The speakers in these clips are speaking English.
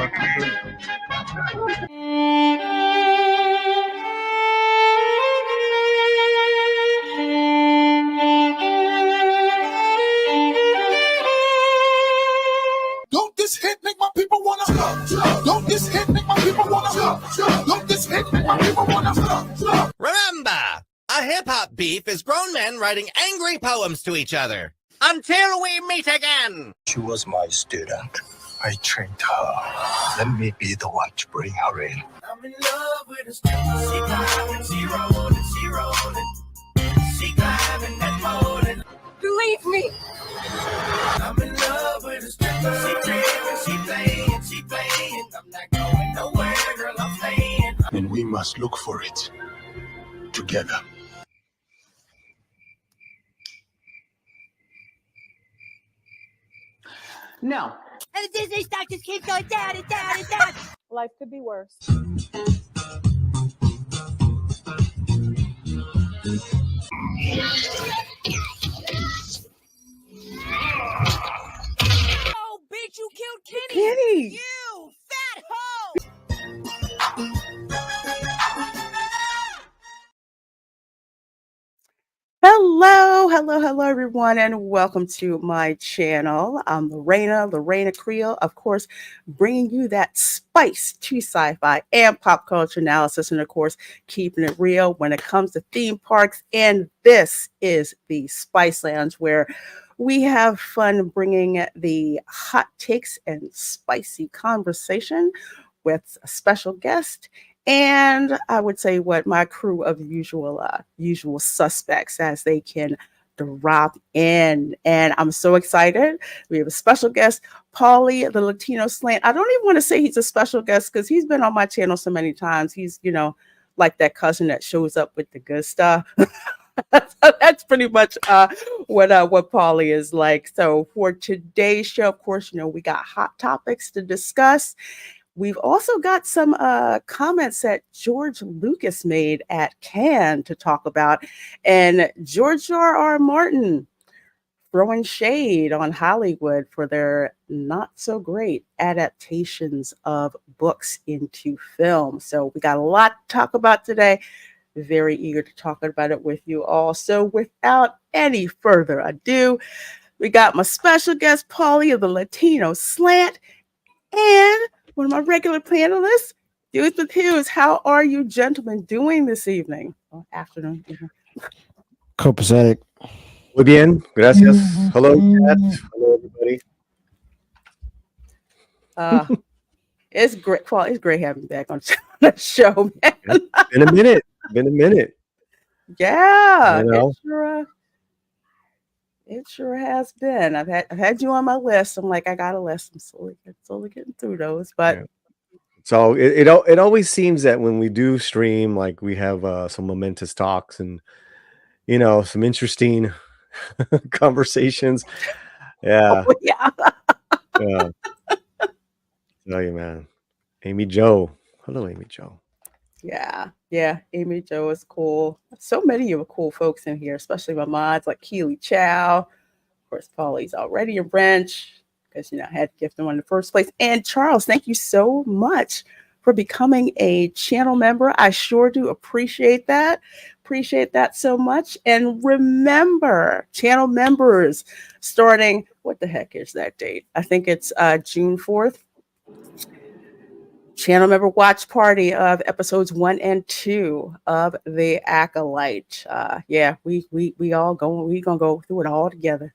Don't this hit make my people wanna jump? Don't this hit make my people wanna jump? Don't this hit make my people wanna jump? Remember, a hip-hop beef is grown men writing angry poems to each other. Until we meet again! She was my student. I trained her. Let me be the one to bring her in. I'm in love with a stripper. She climbing, she rolling, she rolling. She climbing that rolling. Believe me. I'm in love with a stripper. She tripping, she playing, she playing. I'm not going nowhere, girl, I'm staying. And we must look for it together. No. And the Disney stock just keeps going down and down and down. Life could be worse. Oh, bitch, you killed Kenny. Kenny. You fat hoe. Hello, everyone, and welcome to my channel. I'm Reina Creole, of course, bringing you that spice to sci-fi and pop culture analysis, and of course, keeping it real when it comes to theme parks. And this is the Spice Lounge, where we have fun bringing the hot takes and spicy conversation with a special guest. And I would say what my crew of usual suspects as they can drop in. And I'm so excited. We have a special guest, Paulie, the LatinoSlant. I don't even want to say he's a special guest because he's been on my channel so many times. He's, like that cousin that shows up with the good stuff. That's pretty much what Paulie is like. So for today's show, of course, we got hot topics to discuss. We've also got some comments that George Lucas made at Cannes to talk about, and George R.R. Martin throwing shade on Hollywood for their not so great adaptations of books into film. So we got a lot to talk about today. Very eager to talk about it with you all. So without any further ado, we got my special guest, Paulie of the LatinoSlant, and one of my regular panelists, Dudes with Hughes. How are you gentlemen doing this evening? Or afternoon. Copacetic. Muy bien, gracias. Hello, chat. Hello, everybody. It's great. Paul, it's great having you back on the show, man. Been a minute. Yeah, it sure has been. I've had you on my list. I'm like, I got a list. I'm slowly getting through those. But yeah. So it always seems that when we do stream, like we have some momentous talks and some interesting conversations. Yeah. Oh, yeah. Yeah. Tell you, man. Amy Jo. Hello, Amy Jo. Yeah. Amy Jo is cool. So many of the cool folks in here, especially my mods like Keely Chow. Of course, Paulie's already a wrench because I had to gift him in the first place. And Charles, thank you so much for becoming a channel member. I sure do appreciate that. Appreciate that so much. And remember, channel members starting, what the heck is that date? I think it's June 4th. Channel member watch party of episodes 1 and 2 of The Acolyte. We all gonna go through it all together.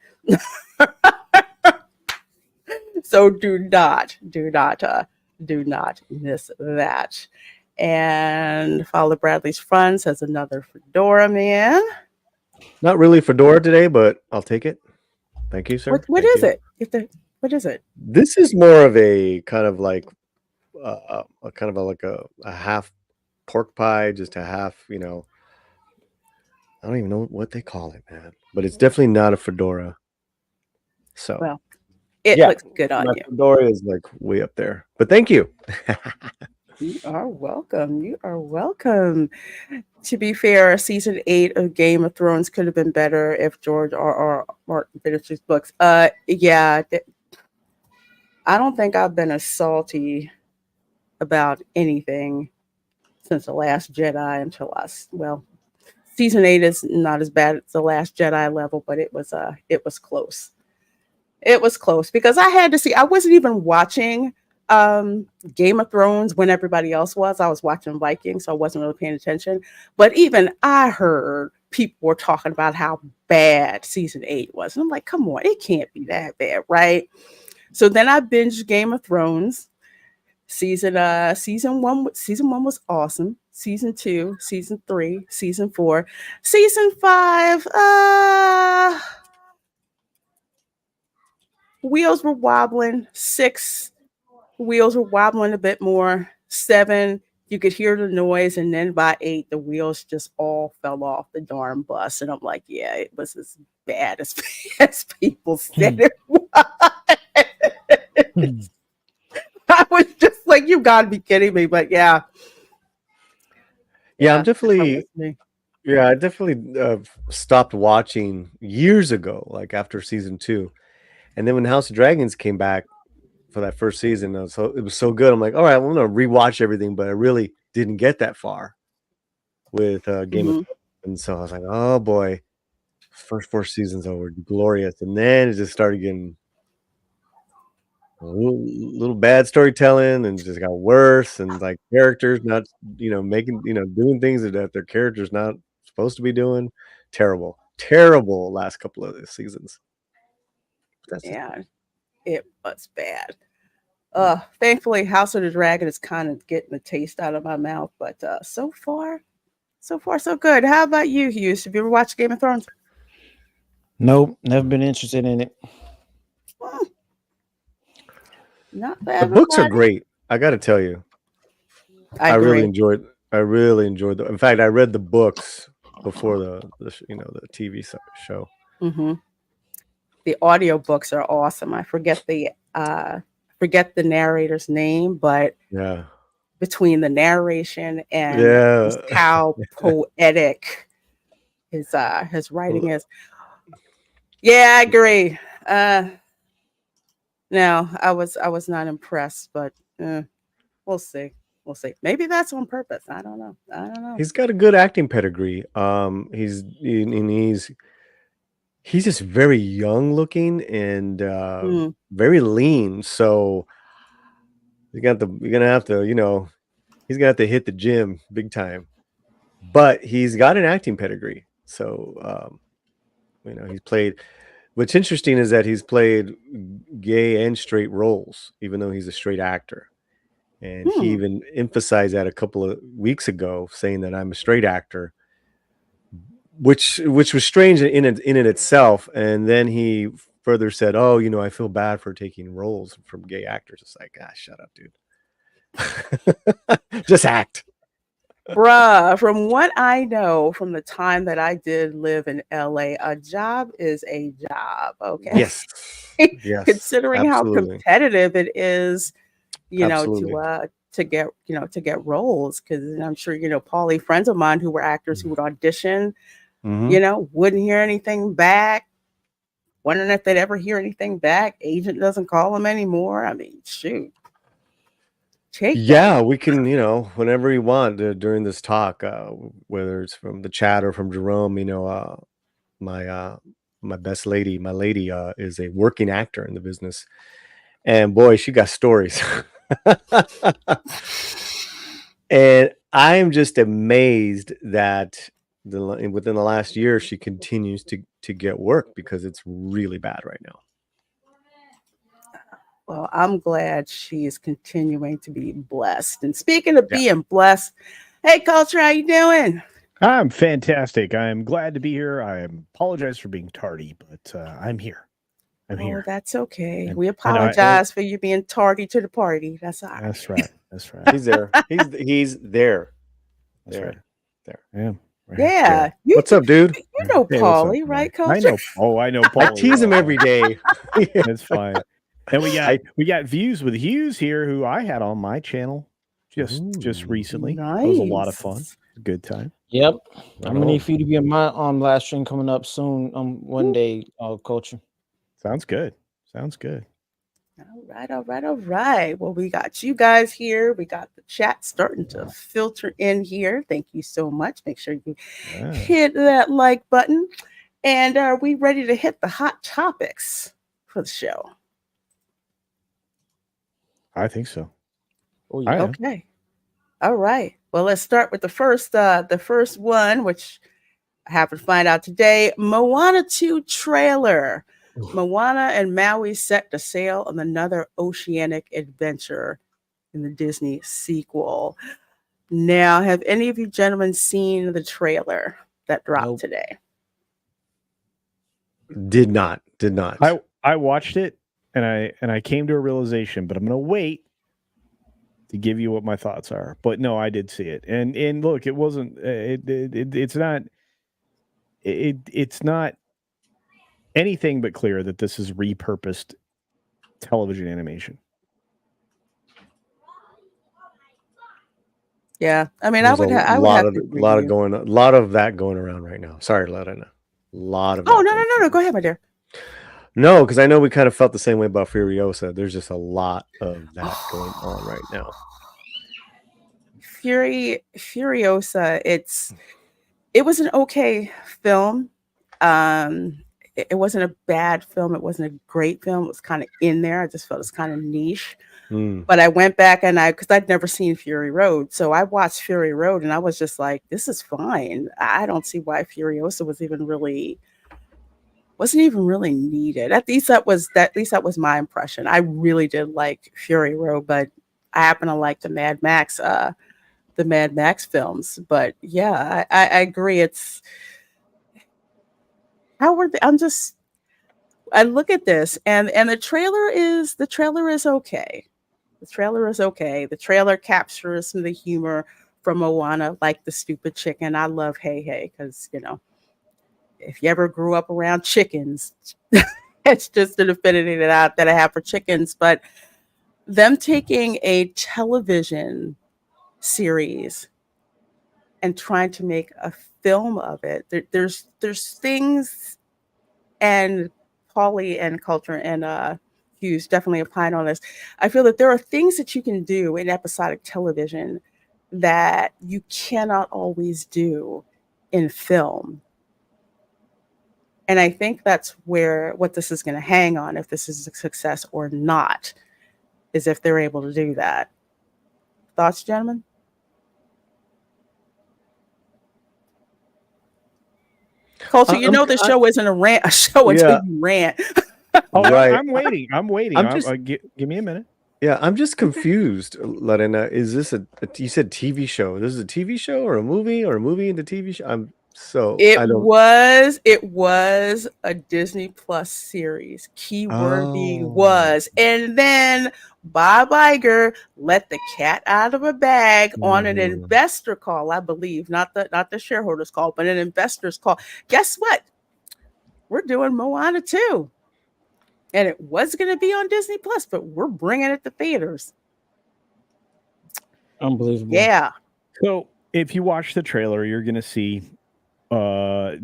So do not miss that. And Father Bradley's Friends has another Fedora man. Not really Fedora today, but I'll take it. Thank you, sir. What is it? What is it? This is more of a kind of like a half pork pie, just a half, I don't even know what they call it, man. But it's definitely not a fedora. So well, it looks good on you. Fedora is like way up there. But thank you. You are welcome. To be fair, season 8 of Game of Thrones could have been better if George R.R. Martin finished his books. I don't think I've been as salty about anything since The Last Jedi until season 8 is not as bad as The Last Jedi level, but it was close. It was close because I had to see. I wasn't even watching Game of Thrones when everybody else was. I was watching Vikings, so I wasn't really paying attention. But even I heard people were talking about how bad season 8 was. And I'm like, come on, it can't be that bad, right? So then I binged Game of Thrones. Season 1 was awesome. Season 2, season 3, season 4, season 5, wheels were wobbling. 6, wheels were wobbling a bit more. 7, you could hear the noise, and then by 8, the wheels just all fell off the darn bus. And I'm like, yeah, it was as bad as people said it was. I was just like, you gotta be kidding me. But yeah. Yeah, I definitely stopped watching years ago, like after season 2. And then when House of Dragons came back for that first season, it was so good. I'm like, all right, I'm gonna rewatch everything, but I really didn't get that far with Game of Thrones. And so I was like, oh boy, first 4 seasons were glorious. And then it just started getting a little bad storytelling and just got worse, and like characters not making doing things that their characters not supposed to be doing. Terrible last couple of seasons. Yeah, it was bad. Thankfully House of the Dragon is kind of getting the taste out of my mouth, but so far so good. How about you, Hughes? Have you ever watched Game of Thrones? Nope, never been interested in it. Not bad. The books are great. I got to tell you, I really enjoyed them. In fact, I read the books before the TV show. Mm-hmm. The audiobooks are awesome. I forget the narrator's name, but yeah, between the narration and how poetic his writing is. Yeah, I agree. No, I was not impressed, but we'll see. Maybe that's on purpose. I don't know. He's got a good acting pedigree. He's just very young looking and very lean. So he's gonna have to hit the gym big time. But he's got an acting pedigree. So he's played. What's interesting is that he's played gay and straight roles, even though he's a straight actor. And he even emphasized that a couple of weeks ago, saying that I'm a straight actor, which was strange in it itself. And then he further said, "Oh, I feel bad for taking roles from gay actors." It's like, shut up, dude. Just act. Bruh, from what I know, from the time that I did live in LA, a job is a job. Okay. Yes. Considering absolutely. How competitive it is, Absolutely. to get roles. Because I'm sure, Paulie, friends of mine who were actors who would audition, wouldn't hear anything back. Wondering if they'd ever hear anything back. Agent doesn't call them anymore. I mean, shoot. We can, whenever you want during this talk, whether it's from the chat or from Jerome, my best lady, is a working actor in the business, and boy, she got stories. And I'm just amazed that within the last year, she continues to get work because it's really bad right now. Well, I'm glad she is continuing to be blessed. And speaking of being blessed, hey, Culture, how you doing? I'm fantastic. I'm glad to be here. I apologize for being tardy, but I'm here. I'm here. That's okay. And we apologize for you being tardy to the party. That's all right. That's right. That's right. He's there. He's there. That's there. Right. There. Yeah. Right. Yeah. What's up, dude? You know Paulie, right, Culture? I know. Oh, I know Paulie. I tease him every day. That's fine. And we got views with Hughes here, who I had on my channel just recently. Nice. It was a lot of fun. Good time. Yep. I'm gonna need for you to be on my live stream coming up soon. One day, Culture. Sounds good. Sounds good. All right. Well, we got you guys here. We got the chat starting to filter in here. Thank you so much. Make sure you hit that like button. And are we ready to hit the hot topics for the show? I think so. Oh, I yeah. am. Okay. All right. Well, let's start with the first one, which I happened to find out today. Moana 2 trailer. Moana and Maui set to sail on another oceanic adventure in the Disney sequel. Now, have any of you gentlemen seen the trailer that dropped Nope. today? Did not. I watched it and I came to a realization, but I'm going to wait to give you what my thoughts are. But no, I did see it, and look, it wasn't. It's not anything but clear that this is repurposed television animation. Yeah, I mean, There's I would have to agree with you. a lot of that going around right now. Sorry, Lorena. A lot of. Oh, that going no. Go ahead, my dear. No, because I know we kind of felt the same way about Furiosa. There's just a lot of that going on right now. Furiosa, it was an okay film. It wasn't a bad film. It wasn't a great film. It was kind of in there. I just felt it's kind of niche. But I went back and because I'd never seen Fury Road, so I watched Fury Road and I was just like, this is fine. I don't see why Furiosa wasn't even really needed. At least that was my impression. I really did like Fury Road, but I happen to like the Mad Max films. But yeah, I agree. It's how were they? I look at this and the trailer is okay. The trailer is okay. The trailer captures some of the humor from Moana, like the stupid chicken. I love Hey Hey because if you ever grew up around chickens, it's just an affinity that I have for chickens. But them taking a television series and trying to make a film of it, there's things, and Paulie and Culture and Hughes definitely opine on this. I feel that there are things that you can do in episodic television that you cannot always do in film. And I think that's what this is going to hang on, if this is a success or not, is if they're able to do that. Thoughts, gentlemen? Culture, the show isn't a rant. A show until you rant. Oh, Right. I'm waiting. Give me a minute. Yeah, I'm just confused, Lorena. Is this you said TV show? This is a TV show or a movie into TV show? It was a Disney Plus series. Keyword being was. And then Bob Iger let the cat out of a bag on an investor call, I believe, not the shareholders call, but an investor's call. Guess what? We're doing Moana 2. And it was going to be on Disney Plus, but we're bringing it to theaters. Unbelievable. Yeah. So if you watch the trailer, you're going to see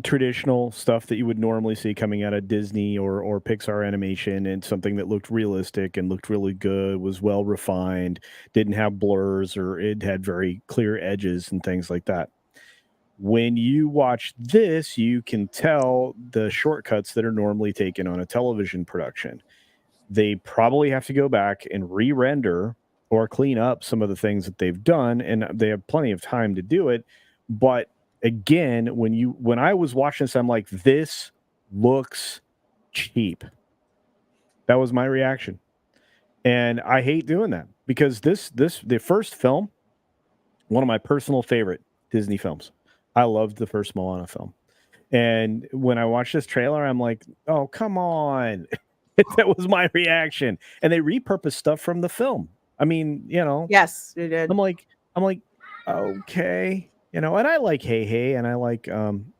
traditional stuff that you would normally see coming out of Disney or Pixar animation, and something that looked realistic and looked really good, was well refined, didn't have blurs, or it had very clear edges and things like that. When you watch this, you can tell the shortcuts that are normally taken on a television production. They probably have to go back and re-render or clean up some of the things that they've done, and they have plenty of time to do it. But again, when I was watching this, I'm like, this looks cheap. That was my reaction. And I hate doing that, because the first film, one of my personal favorite Disney films. I loved the first Moana film. And when I watched this trailer, I'm like, oh, come on. That was my reaction. And they repurposed stuff from the film. I mean, Yes, they did. I'm like, okay. And I like Hey Hey, and I like, and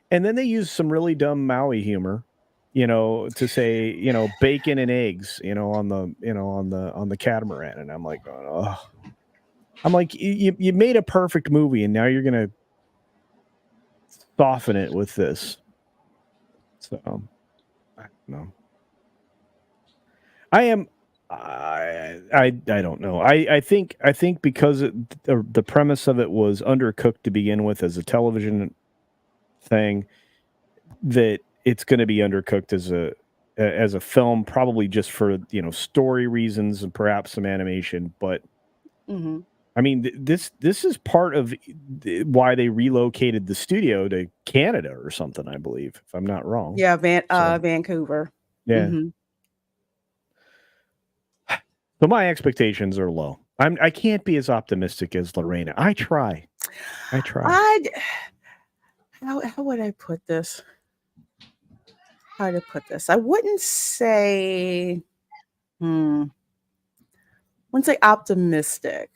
then they use some really dumb Maui humor, to say, bacon and eggs, on the catamaran. And I'm like, oh, you made a perfect movie, and now you're going to soften it with this. So, I don't know. I am. I don't know. I think because the premise of it was undercooked to begin with as a television thing, that it's going to be undercooked as a film, probably just for story reasons and perhaps some animation. But Hmm. I mean, this is part of why they relocated the studio to Canada or something, I believe, if I'm not wrong. Yeah, So Vancouver. yeah. Hmm. So my expectations are low. I can't be as optimistic as Lorena. I try. I how would I put this? How to put this? I wouldn't say wouldn't say optimistic,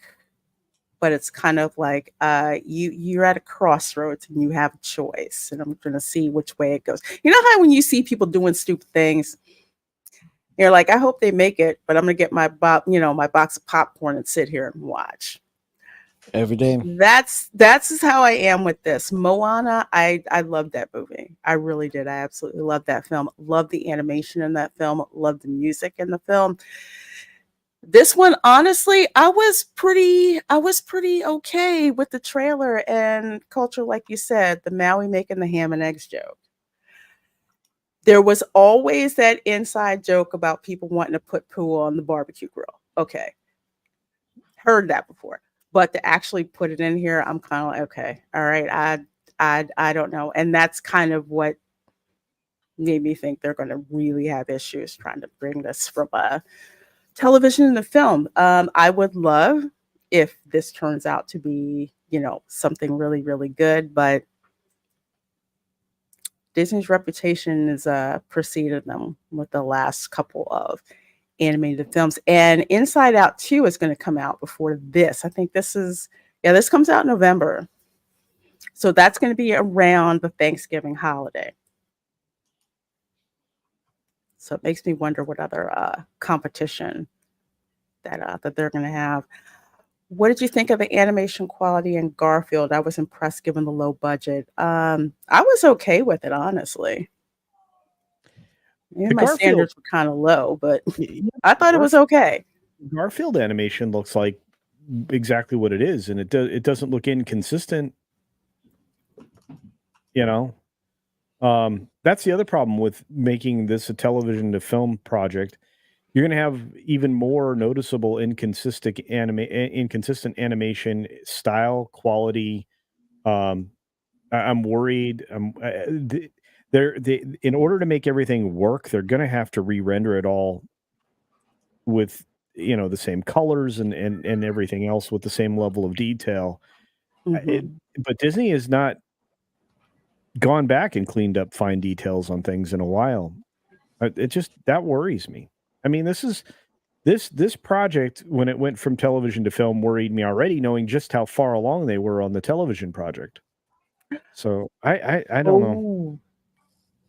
but it's kind of like you're at a crossroads and you have a choice, and I'm gonna see which way it goes. You know how when you see people doing stupid things, you're like, I hope they make it, but I'm gonna get my my box of popcorn and sit here and watch. Every day. That's how I am with this. Moana, I loved that movie. I really did. I absolutely loved that film. Loved the animation in that film. Loved the music in the film. This one, honestly, I was pretty okay with the trailer and culture, like you said, the Maui making the ham and eggs joke. There was always that inside joke about people wanting to put poo on the barbecue grill. Okay, heard that before, but to actually put it in here, I'm kind of like, okay, all right, I don't know, and that's kind of what made me think they're going to really have issues trying to bring this from television into film. I would love if this turns out to be, something really, really good, but Disney's reputation has preceded them with the last couple of animated films. And Inside Out 2 is going to come out before this. I think this comes out in November. So that's going to be around the Thanksgiving holiday. So it makes me wonder what other competition that they're going to have. What did you think of the animation quality in Garfield? I was impressed given the low budget. I was okay with it, honestly. Maybe The my Garfield standards were kind of low, but yeah, I thought it was okay. Garfield animation looks like exactly what it is, and it doesn't look inconsistent. You know, that's the other problem with making this a television to film project. You're going to have even more noticeable inconsistent animation style quality. Um, I'm worried. In order to make everything work, they're going to have to re-render it all with the same colors and everything else with the same level of detail. Hmm. But Disney has not gone back and cleaned up fine details on things in a while. It just that worries me. I mean, this project when it went from television to film worried me already, knowing just how far along they were on the television project. So I don't know. Oh,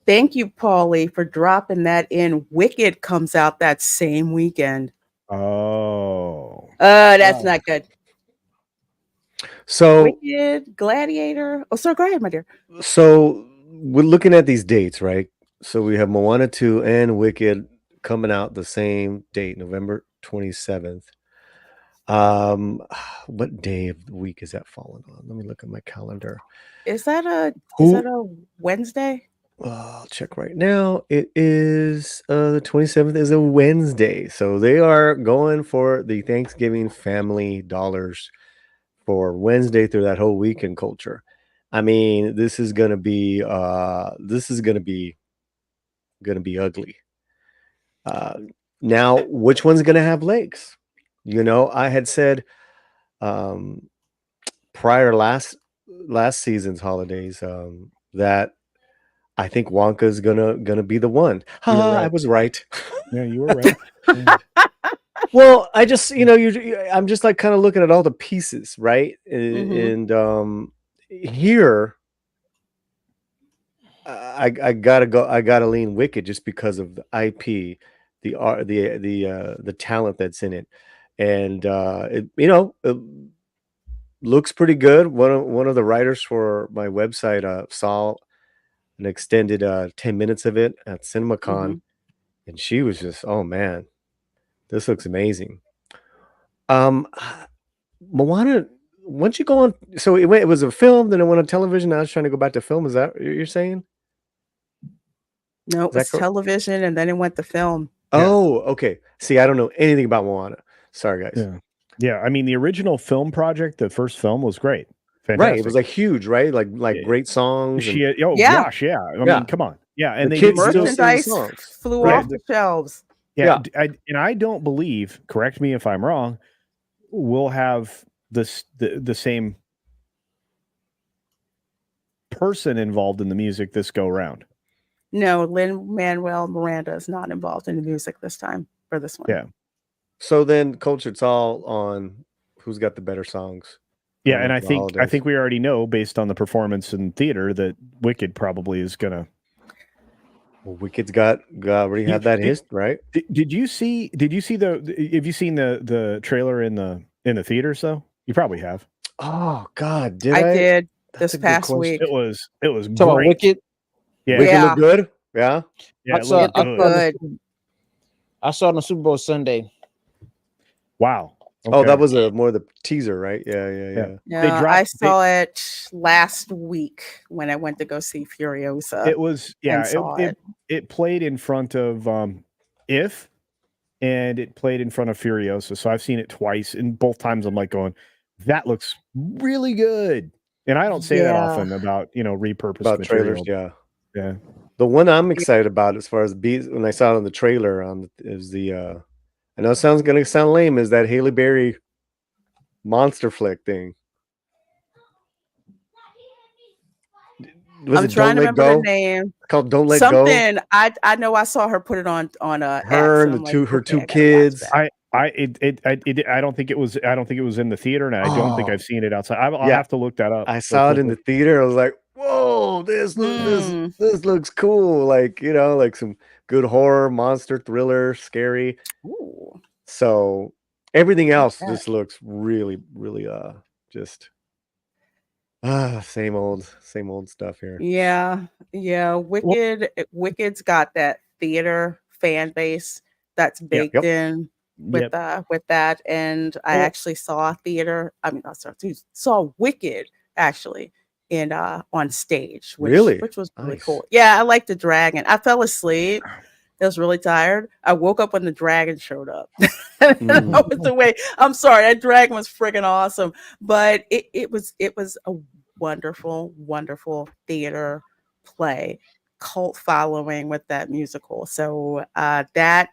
thank you, Paulie, for dropping that in. Wicked comes out that same weekend. Oh, That's not good. So Wicked, Gladiator. Oh, sorry, go ahead, my dear. so we're looking at these dates, right? So we have Moana 2 and Wicked coming out the same date, November 27th. What day of the week is that falling on? Let me look at my calendar. Is that a Wednesday? I'll check right now. It is the 27th is a Wednesday. So they are going for the Thanksgiving family dollars for Wednesday through that whole weekend culture. I mean, this is gonna be ugly. Uh, now, which one's gonna have legs? I had said prior last season's holidays that I think Wonka's gonna be the one. you were Ha! I right. was right. Yeah, you were right. Yeah. Well, I just I'm just like kind of looking at all the pieces, right? Mhm. And here I gotta go. I gotta lean Wicked just because of the IP, the art, the talent that's in it, and it looks pretty good. One of the writers for my website saw an extended 10 minutes of it at CinemaCon, Mhm. and she was just, oh man, This looks amazing. Moana, once you go on, so it was a film, then it went on television. Now it's trying to go back to film. Is that what you're saying? No, it Is that was television, and then it went to film. Oh, okay. See, I don't know anything about Moana. Sorry, guys. Yeah. I mean, the original film project, the first film, was great. Right. Fantastic. It was like huge, right? Like great songs. She, And, Yeah. gosh, yeah. I Yeah. mean, come on. Yeah, and The they kids did still sing the Merchandise songs. flew Right. off the shelves. Yeah, I don't believe, correct me if I'm wrong, we'll have the same person involved in the music this go round. No, Lin-Manuel Miranda is not involved in the music this time for this one. Yeah. So then, Culture, it's all on who's got the better songs. Yeah, going and I into the think holidays. we already know based on the performance in theater that Wicked probably is gonna. Well, Wicked's got already had that hit, right? Did you see have you seen the trailer in the theaters though? You probably have. Oh God, did I? I did That's this a good past question. week. It was Talking about great. Wicked. Yeah. Wicked Yeah. look good? Yeah. Yeah, I it saw, looked I, good. saw Good. I saw it on the Super Bowl Sunday. Wow. Oh, Okay. that was more the teaser, right? Yeah. They Yeah, dropped- I saw it last week when I went to go see Furiosa. It was and saw it. It played in front of If, and it played in front of Furiosa. So I've seen it twice, and both times I'm like going, that looks really good. And I don't say that Yeah. often about repurposed About material. trailers, yeah. Yeah. The one I'm excited about as far as beats when I saw it on the trailer is the I know it's gonna sound lame, is that Halle Berry monster flick thing. Was I'm it trying Don't to Let remember Go? the name. Called Don't Let Go. Something. I know I saw her put it on Her and her two I kids. I don't think it was in the theater, and I don't think Oh. I've seen it outside. I'll Yeah. have to look that up. I saw it in the theater. I was like, "Whoa, this looks cool!" Like like some good horror, monster, thriller, scary. Ooh. So everything else that. just looks really, really just same old stuff here. Yeah. Wicked's got that theater fan base that's baked Yep. in with that. And I actually saw saw Wicked actually in on stage, which was really Nice. cool. Yeah, I like the dragon. I fell asleep. I was really tired. I woke up when the dragon showed up. That was the way. I'm sorry, that dragon was freaking awesome. But it was a wonderful, wonderful theater play, cult following with that musical. So that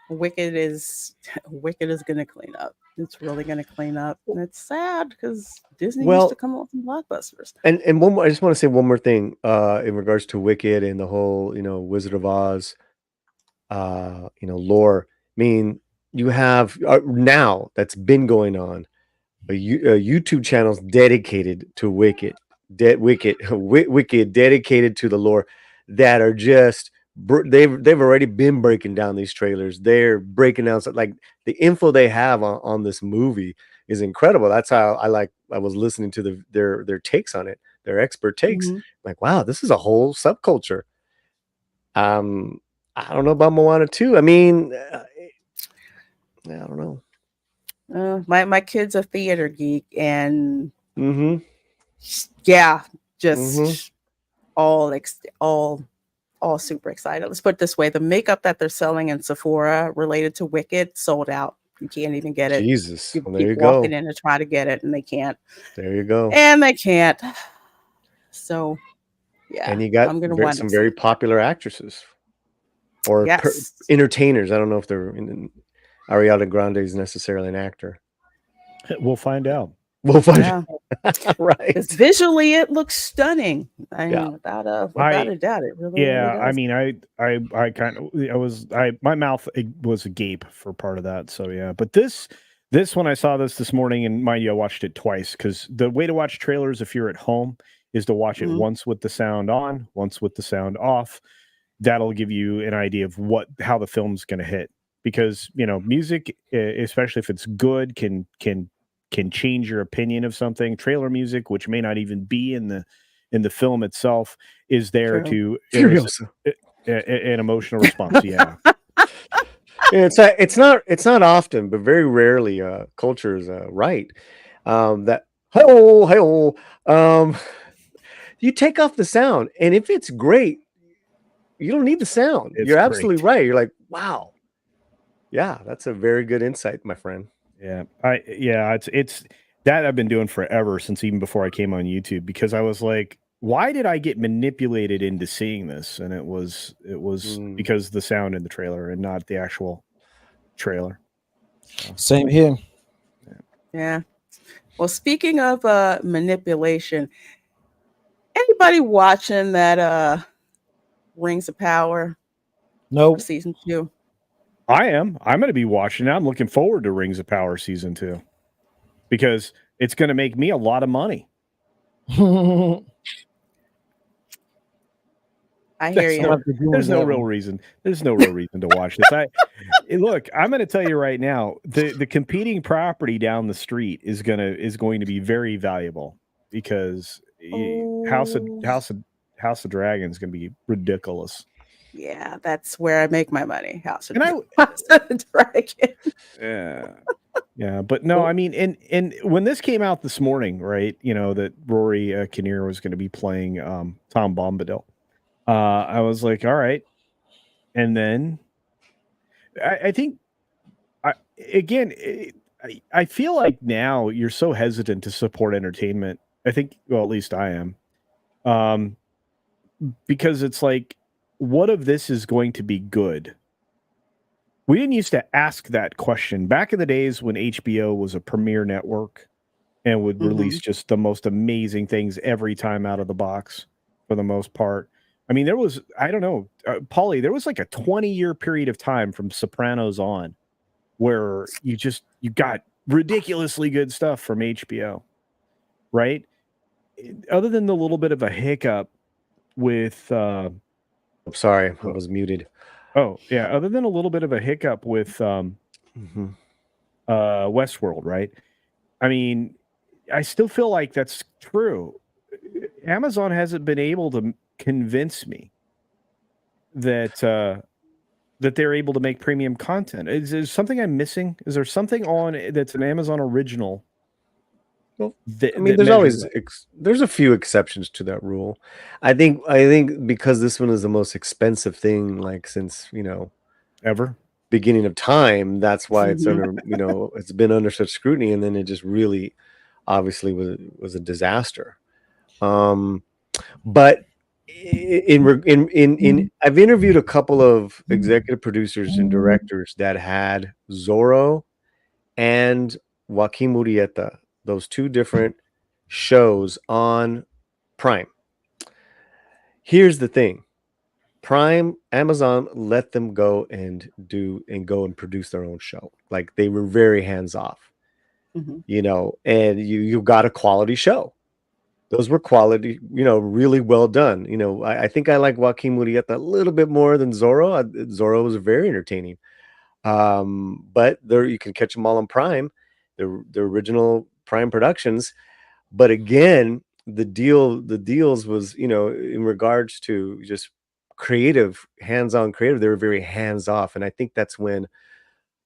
Wicked is going to clean up. It's really going to clean up, and it's sad because Disney used to come up with blockbusters. And one more, I just want to say one more thing in regards to Wicked and the whole Wizard of Oz lore. I mean, you have now that's been going on a YouTube channels dedicated to Wicked, Wicked dedicated to the lore that are just they've already been breaking down these trailers. They're breaking down like the info they have on this movie is incredible. That's how I was listening to their takes on it, their expert takes. Like, wow, this is a whole subculture. I don't know about Moana 2. I mean, I don't know. My kid's a theater geek, and all super excited. Let's put it this way: the makeup that they're selling in Sephora related to Wicked sold out. You can't even get it. Jesus, People there you keep go. walking in to try to get it, and they can't. There you go. And they can't. So, yeah. And you got some very popular actresses or entertainers. I don't know if Ariana Grande is necessarily an actor. We'll find out. We'll find out. Right. Visually, it looks stunning. I mean, without a doubt, it really. Yeah, really does. My mouth was agape for part of that. So yeah, but this when I saw this morning, and mind you, I watched it twice because the way to watch trailers if you're at home is to watch it once with the sound on, once with the sound off. That'll give you an idea of how the film's going to hit, because music, especially if it's good, can change your opinion of something. Trailer music, which may not even be in the film itself, is there to an emotional response. Yeah. Yeah, it's not often, but very rarely culture is right. That hey you take off the sound, and if it's great, you don't need the sound. It's You're absolutely great. right. You're like, wow. Yeah, that's a very good insight, my friend. Yeah, it's that I've been doing forever since even before I came on YouTube because I was like, why did I get manipulated into seeing this? And it was because the sound in the trailer and not the actual trailer. Same here. Yeah. Well, speaking of manipulation, anybody watching that Rings of Power Nope. season 2? I am. I'm going to be watching it. I'm looking forward to Rings of Power season 2 because it's going to make me a lot of money. I hear you. There's no real reason. There's no real reason to watch this. Look, I'm going to tell you right now, the competing property down the street is going to be very valuable because House of Dragon is going to be ridiculous. Yeah, that's where I make my money. House of And Dragon. Yeah, but no, I mean, and when this came out this morning, right? You know that Rory Kinnear was going to be playing Tom Bombadil. I was like, all right, and then I think, I feel like now you're so hesitant to support entertainment. I think, well, at least I am, because it's like, what of this is going to be good? We didn't used to ask that question back in the days when HBO was a premier network and would release just the most amazing things every time out of the box for the most part. I mean, there was, I don't know, Paulie, there was like a 20-year period of time from Sopranos on where you got ridiculously good stuff from HBO, right? Other than the little bit of a hiccup with... I'm sorry, I was muted. Oh, yeah. Other than a little bit of a hiccup with Westworld, right? I mean, I still feel like that's true. Amazon hasn't been able to convince me that that they're able to make premium content. Is there something I'm missing? Is there something on that's an Amazon original? Well, I mean, there's always there's a few exceptions to that rule. I think because this one is the most expensive thing, like since ever beginning of time. That's why it's under it's been under such scrutiny, and then it just really obviously was a disaster. But in I've interviewed a couple of executive producers and directors that had Zorro and Joaquin Murrieta, those two different shows on Prime. Here's the thing. Amazon let them go and produce their own show. Like they were very hands off, and you got a quality show. Those were quality, really well done. I think I like Joaquin Murrieta a little bit more than Zorro. Zorro was very entertaining. But there you can catch them all on Prime, the original Prime productions. But again, the deals was, in regards to just hands-on creative, they were very hands-off. And I think that's when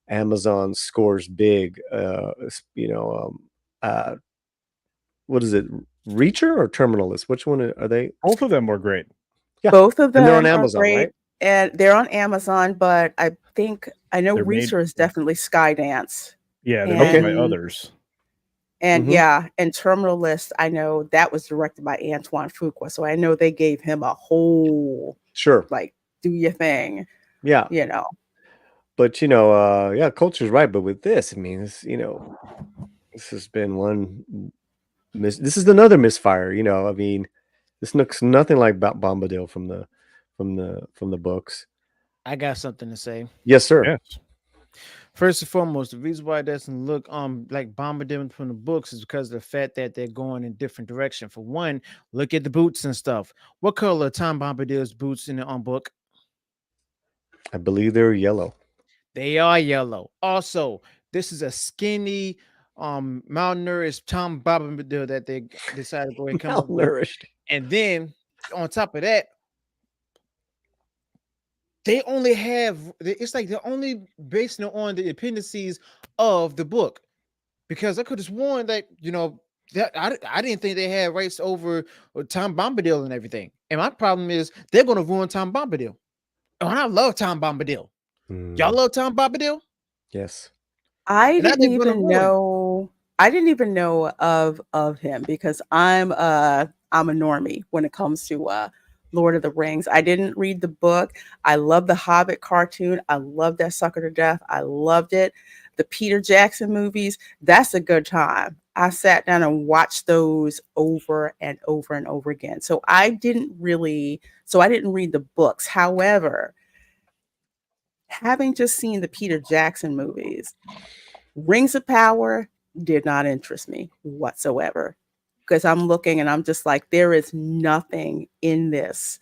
Amazon scores big. What is it? Reacher or Terminalist? Which one are they? Both of them were great. Yeah. Both of them and they're on are Amazon, great, right? and they're on Amazon, but I know They're Reacher is definitely Skydance. Yeah, they're made by others. And and Terminal List, I know that was directed by Antoine Fuqua, so I know they gave him a whole like do your thing. Yeah. But culture's right. But with this, I mean, this has been one this is another misfire. I mean, this looks nothing like Bombadil from the books. I got something to say. Yes, sir. Yes. First and foremost, the reason why it doesn't look like Bombadil from the books is because of the fact that they're going in different direction. For one, look at the boots and stuff. What color are Tom Bombadil's boots in the book? I believe they're yellow. They are yellow. Also, this is a skinny, malnourished Tom Bombadil that they decided to go ahead and come up with. Malnourished. And then on top of that, they only have, it's like they're only basing it on the appendices of the book, because I could have sworn that, that I didn't think they had rights over Tom Bombadil and everything. And my problem is they're going to ruin Tom Bombadil. Oh, and I love Tom Bombadil. Y'all love Tom Bombadil? Yes. I And now didn't they're going to even ruin. know. I didn't even know of him because I'm a normie when it comes to Lord of the Rings. I didn't read the book. I love the Hobbit cartoon. I love that sucker to death. I loved it. The Peter Jackson movies, that's a good time. I sat down and watched those over and over and over again. So I didn't read the books. However, having just seen the Peter Jackson movies, Rings of Power did not interest me whatsoever, because I'm looking and I'm just like, there is nothing in this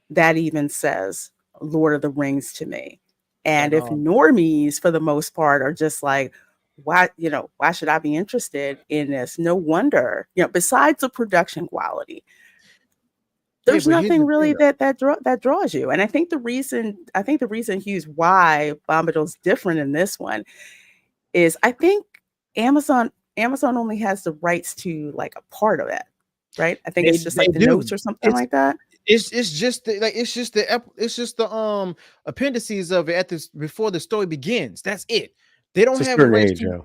that even says Lord of the Rings to me. And And if normies, for the most part, are just like, why should I be interested in this? No wonder, besides the production quality, there's but here's nothing the thing really though. that draws you. And I think the reason Hughes why Bombadil's different in this one is I think Amazon only has the rights to like a part of it, right? I think it's just They like the do. notes or something It's like that. it's just the, like it's just the appendices of it at this before the story begins. That's it. They don't It's a have the certain rights age, to.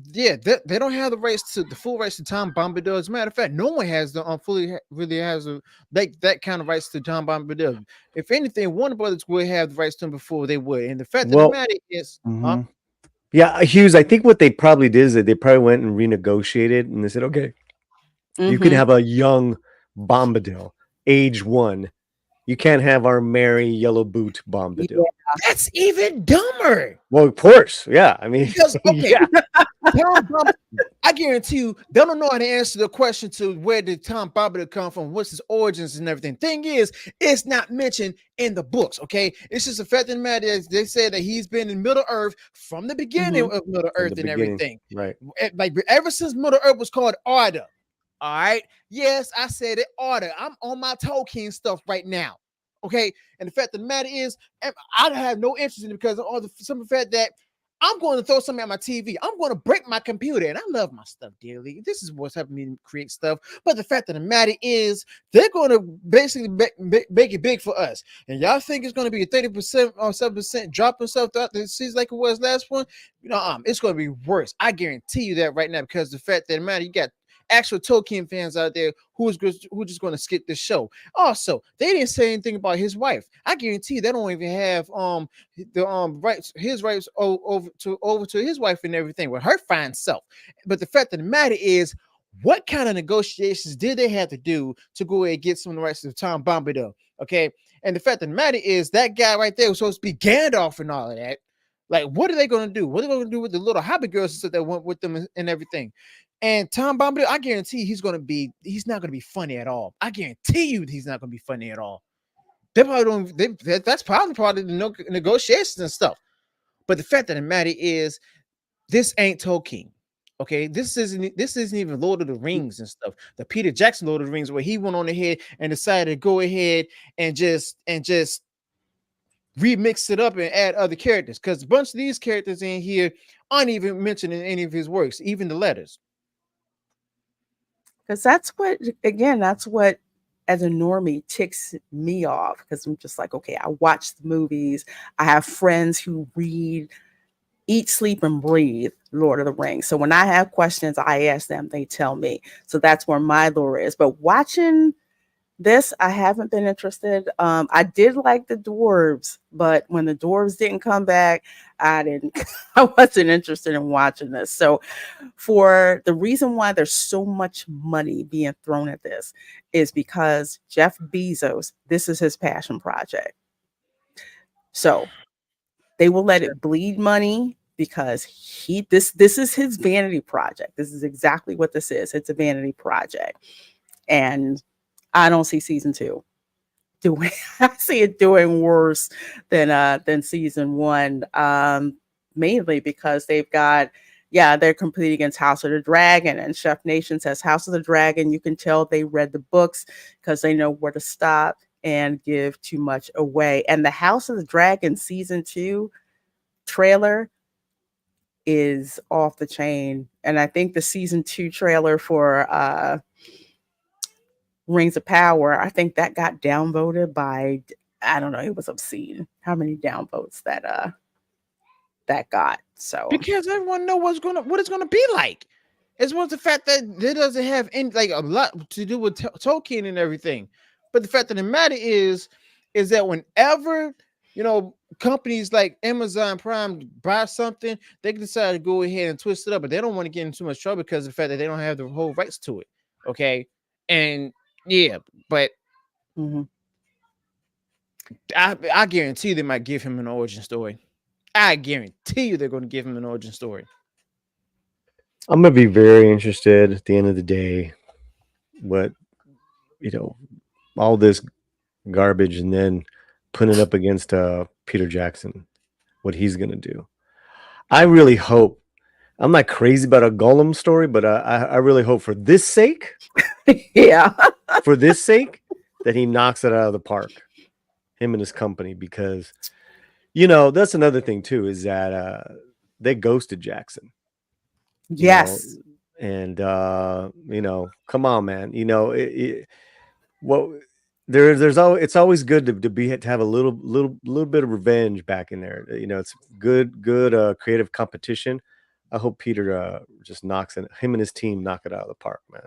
yeah. They don't have the rights to the full rights to Tom Bombadil. As a matter of fact, no one has the really has a like that kind of rights to Tom Bombadil. If anything, Warner Brothers would have the rights to him before they would. And the fact of the Well, matter is, huh? yeah, Hughes, I think what they probably did is that they probably went and renegotiated and they said, okay, you can Mm-hmm. have a young Bombadil, age 1. You can't have our merry yellow boot Yeah. Bombadil. That's even dumber. Well, of course. Yeah. I mean, Because okay, yeah. Tom Bombadil, I guarantee you, they don't know how to answer the question to where did Tom Bombadil come from, what's his origins and everything. Thing is, it's not mentioned in the books. Okay, it's just the fact of the matter is they say that he's been in Middle Earth from the beginning Mm-hmm. of Middle From the Earth and beginning. everything. Right. Like ever since Middle Earth was called Order. All right. Yes, I said it. Order. I'm on my Tolkien stuff right now. Okay. And the fact of the matter is, I have no interest in it because of all the simple fact that I'm going to throw something at my TV. I'm going to break my computer, and I love my stuff dearly. This is what's helping me create stuff. But the fact of the matter is, they're going to basically make it big for us. And y'all think it's going to be a 30% or 7% drop and stuff throughout the season like it was last one? It's going to be worse. I guarantee you that right now, because the fact that the matter, you got actual Tolkien fans out there who just going to skip this show. Also, they didn't say anything about his wife. I guarantee you they don't even have the rights, his rights over to his wife and everything with her fine self. But the fact of the matter is, what kind of negotiations did they have to do to go ahead and get some of the rights to Tom Bombadil? Okay, and the fact of the matter is that guy right there was supposed to be Gandalf and all of that. Like, what are they going to do? What are they going to do with the little Hobbit girls that went with them and everything? And Tom Bombadil, I guarantee he's not going to be funny at all. I guarantee you he's not going to be funny at all. They probably don't. That's probably part of the negotiations and stuff. But the fact of the matter is, this ain't Tolkien. Okay, this isn't even Lord of the Rings and stuff. The Peter Jackson Lord of the Rings, where he went on ahead and decided to go ahead and just remix it up and add other characters, because a bunch of these characters in here aren't even mentioned in any of his works, even the letters. Because that's what as a normie ticks me off, because I'm just like, okay, I watch the movies. I have friends who read, eat, sleep, and breathe Lord of the Rings. So when I have questions, I ask them, they tell me. So that's where my lore is. But watching this, I haven't been interested. I did like the dwarves, but when the dwarves didn't come back, I wasn't interested in watching this. So for the reason why there's so much money being thrown at this is because Jeff Bezos, this is his passion project. So they will let it bleed money because this is his vanity project. This is exactly what this is. It's a vanity project. And I don't see season 2 doing I see it doing worse than season 1. Mainly because they're competing against House of the Dragon, and Chef Nation says House of the Dragon, you can tell they read the books because they know where to stop. and give too much away. And the House of the Dragon season 2 trailer is off the chain. And I think the season 2 trailer for Rings of Power, I think that got downvoted by, I don't know, it was obscene how many downvotes that got. So Because everyone know what it's gonna be like. It's was the fact that it doesn't have any like a lot to do with Tolkien and everything. But the fact of the matter is that whenever companies like Amazon Prime buy something, they can decide to go ahead and twist it up, but they don't want to get in too much trouble because of the fact that they don't have the whole rights to it. Okay, and yeah, but mhm. I guarantee they might give him an origin story. I guarantee you they're going to give him an origin story. I'm gonna be very interested at the end of the day what all this garbage and then putting it up against Peter Jackson, what he's gonna do. I really hope. I'm not crazy about a Gollum story, but I really hope for this sake, Yeah. for this sake, that he knocks it out of the park, him and his company, because that's another thing too, is that they ghosted Jackson. Yes. And come on, man. It's always good to have a little bit of revenge back in there. It's good creative competition. I hope Peter just him and his team knock it out of the park, man.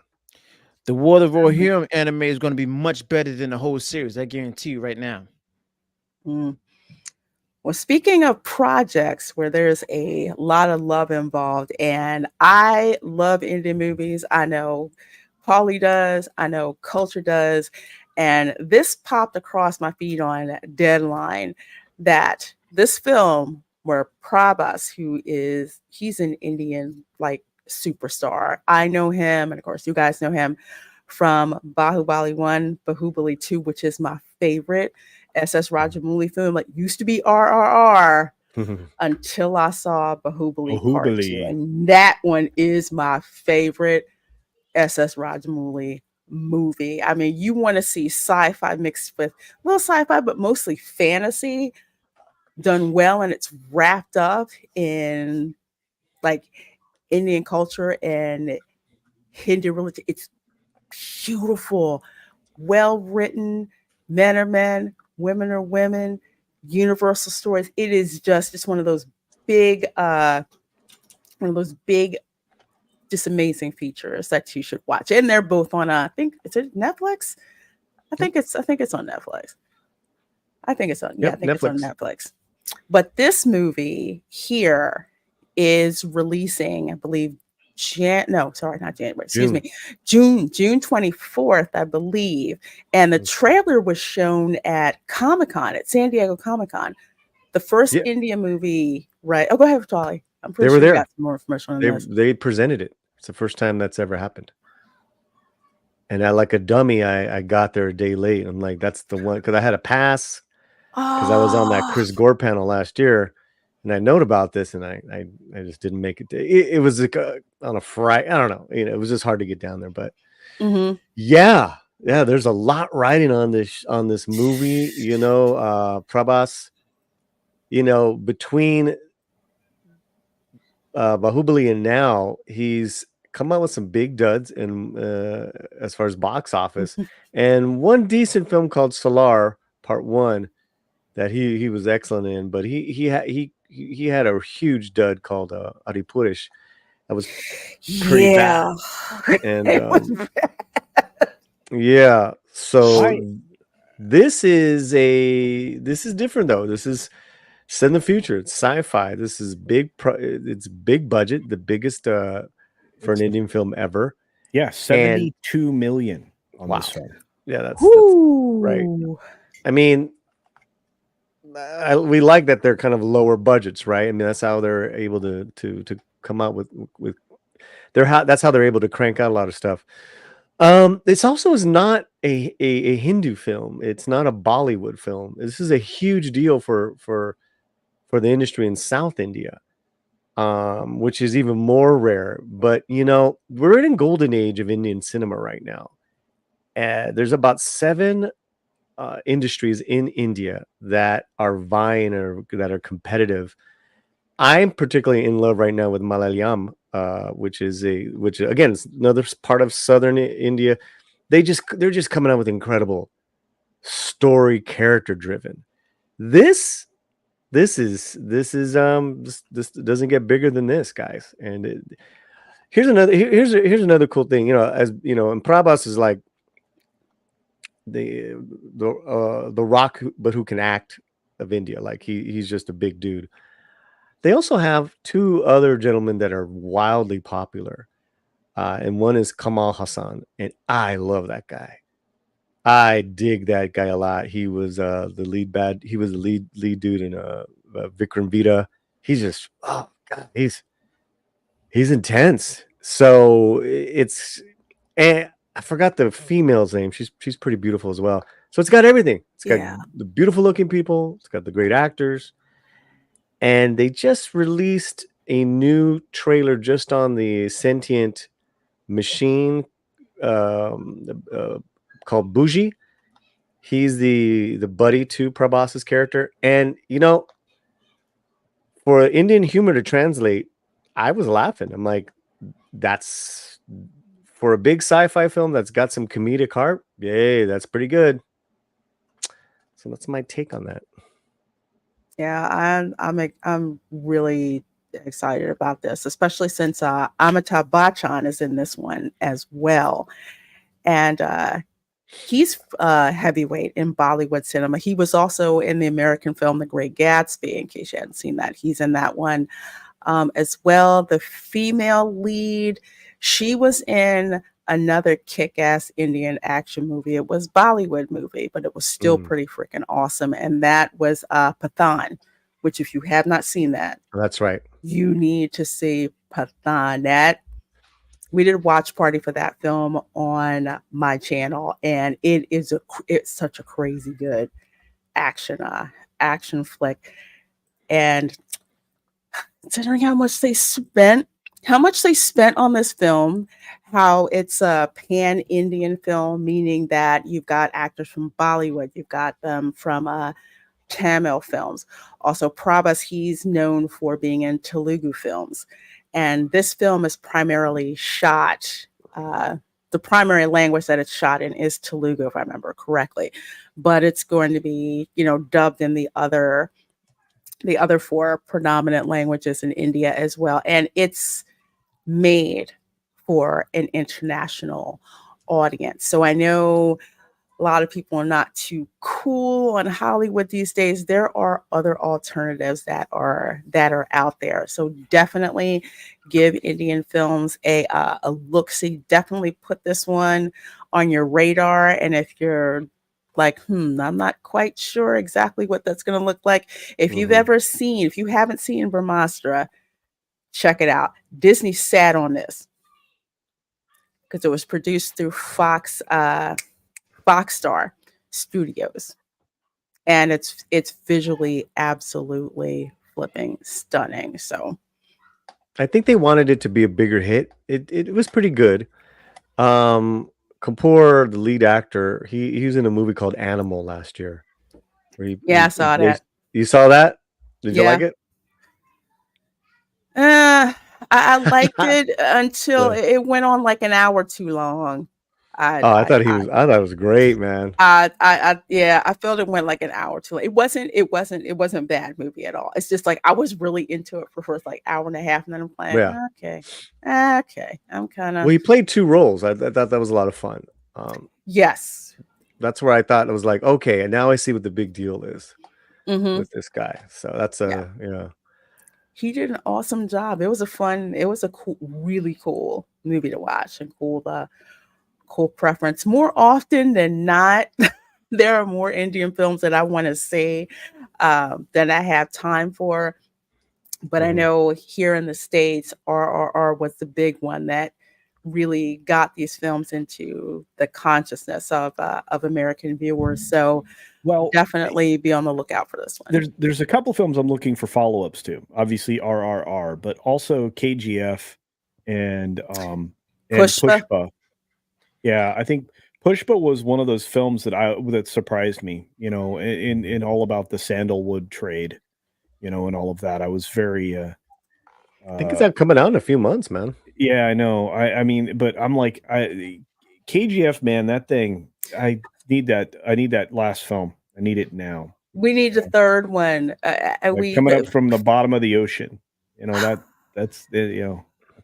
The War of Rohirrim anime is going to be much better than the whole series. I guarantee you right now. Mm. Well, speaking of projects where there's a lot of love involved, and I love indie movies. I know Paulie does. I know Culture does. And this popped across my feed on Deadline that this film where Prabhas, he's an Indian like superstar. I know him, and of course you guys know him from Bahubali 1, Bahubali 2, which is my favorite SS Rajamouli film. It used to be RRR until I saw Bahubali Part 2. Bahubali. And that one is my favorite SS Rajamouli movie. I mean, you want to see sci-fi mixed with a little sci-fi, but mostly fantasy done well, and it's wrapped up in like Indian culture and Hindu religion. It's beautiful, well written. Men are men, women are women. Universal stories. It is just one of those big, just amazing features that you should watch. And they're both on I think it's Netflix. I think it's on Netflix. I think it's on Netflix. But this movie here is releasing, I believe, not January. Excuse me, June 24th, I believe. And the trailer was shown at Comic-Con, at San Diego Comic-Con. The first India movie, right? Oh, go ahead, Charlie. I'm pretty sure you got some more information on this. They presented it. It's the first time that's ever happened. And I, like a dummy, I got there a day late. I'm like, that's the one, because I had a pass because I was on that Chris Gore panel last year, and I known about this, and I just didn't make it. It was like on a Friday. I don't know. It was just hard to get down there. But yeah, there's a lot riding on this movie. Prabhas. Between Bahubali and now, he's come out with some big duds, and as far as box office, and one decent film called Solar Part 1 that he was excellent in, but he had a huge dud called Adipurish. That was pretty bad. And so this is different though. This is set in the future. It's sci-fi. This is it's big budget, the biggest for an Indian film ever. Yeah, 72 million on this film. Yeah, that's right. I mean, we like that they're kind of lower budgets, right? I mean, that's how they're able to come out with that's how they're able to crank out a lot of stuff. This also is not a Hindu film. It's not a Bollywood film. This is a huge deal for the industry in South India, which is even more rare. But we're in a golden age of Indian cinema right now. There's about 7 industries in India that are vying or that are competitive. I'm particularly in love right now with Malayalam, which again is another part of southern India. They're just coming out with incredible story, character driven. This this doesn't get bigger than this, guys. And here's another cool thing. As you know, and Prabhas is like the rock, but who can act of India. Like he's just a big dude. They also have two other gentlemen that are wildly popular, and one is Kamal Hassan, and I love that guy. I dig that guy a lot. He was He was the lead dude in Vikram Vita. He's just God, he's intense. So and I forgot the female's name. She's pretty beautiful as well. So it's got everything. It's got the beautiful looking people. It's got the great actors. And they just released a new trailer just on the sentient machine called Bougie. He's the buddy to Prabhas's character. And, for Indian humor to translate, I was laughing. I'm like, that's for a big sci-fi film that's got some comedic heart. Yay, that's pretty good. So that's my take on that. Yeah, I'm really excited about this, especially since Amitabh Bachchan is in this one as well, and he's heavyweight in Bollywood cinema. He was also in the American film The Great Gatsby. In case you hadn't seen that, he's in that one as well. The female lead, she was in another kick-ass Indian action movie. It was Bollywood movie, but it was still pretty freaking awesome. And that was Pathan, which if you have not seen that, that's right, you need to see Pathan. We did a watch party for that film on my channel, and it's such a crazy good action flick. And considering how much they spent on this film, how it's a pan-Indian film, meaning that you've got actors from Bollywood, you've got them from Tamil films. Also, Prabhas, he's known for being in Telugu films. And this film is primarily shot, the primary language that it's shot in is Telugu, if I remember correctly. But it's going to be, dubbed in the other four predominant languages in India as well. And it's made for an international audience. So I know a lot of people are not too cool on Hollywood these days. There are other alternatives that are out there. So definitely give Indian films a look-see. Definitely put this one on your radar. And if you're like, I'm not quite sure exactly what that's going to look like. If you haven't seen Brahmastra, check it out. Disney sat on this because it was produced through Foxstar Studios, and it's visually absolutely flipping stunning. So I think they wanted it to be a bigger hit. It was pretty good. Kapoor, the lead actor, he was in a movie called Animal last year. I saw that. You saw that? Did you like it? I liked it until it went on like an hour too long. I thought it was great, man. I felt it went like an hour too long. It wasn't a bad movie at all. It's just like I was really into it for the first like hour and a half, and then I'm like, okay, I'm kind of. Well, he played two roles. I thought that was a lot of fun. Yes, that's where I thought it was like, okay, and now I see what the big deal is with this guy. So that's he did an awesome job. It was a cool, really cool movie to watch, and cool preference. More often than not, there are more Indian films that I want to see than I have time for. But I know here in the States, RRR was the big one that really got these films into the consciousness of American viewers. So definitely be on the lookout for this one. There's a couple films I'm looking for follow-ups to. Obviously RRR, but also KGF and Pushpa. Yeah, I think Pushpa was one of those films that surprised me, in all about the sandalwood trade, and all of that. I was very I think it's uh not coming out in a few months, man. yeah, I know. I mean, but I'm like KGF, man, that thing. I need that last film. I need it now. We need the third one. Like coming up from the bottom of the ocean. That's the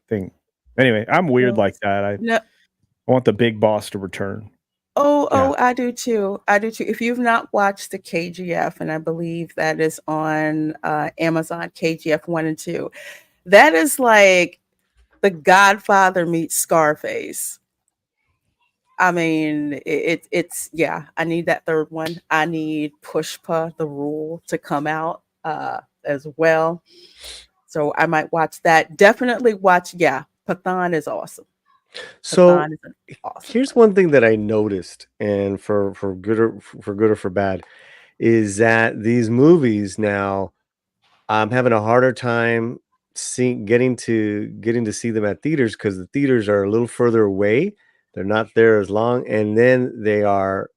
thing. Anyway, I'm weird like that. I no, want the big boss to return. oh, I do too. I do too. If you've not watched the KGF, and I believe that is on Amazon, KGF 1 and 2, that is like the Godfather meets Scarface. I mean, it's yeah. I need that third one. I need Pushpa the Rule to come out as well. So I might watch that. Definitely watch. Yeah, Pathan is awesome. So Pathan is awesome. here's one thing that I noticed, and for good or for bad, is that these movies now, I'm having a harder time getting to see them at theaters because the theaters are a little further away. They're not there as long, and then they are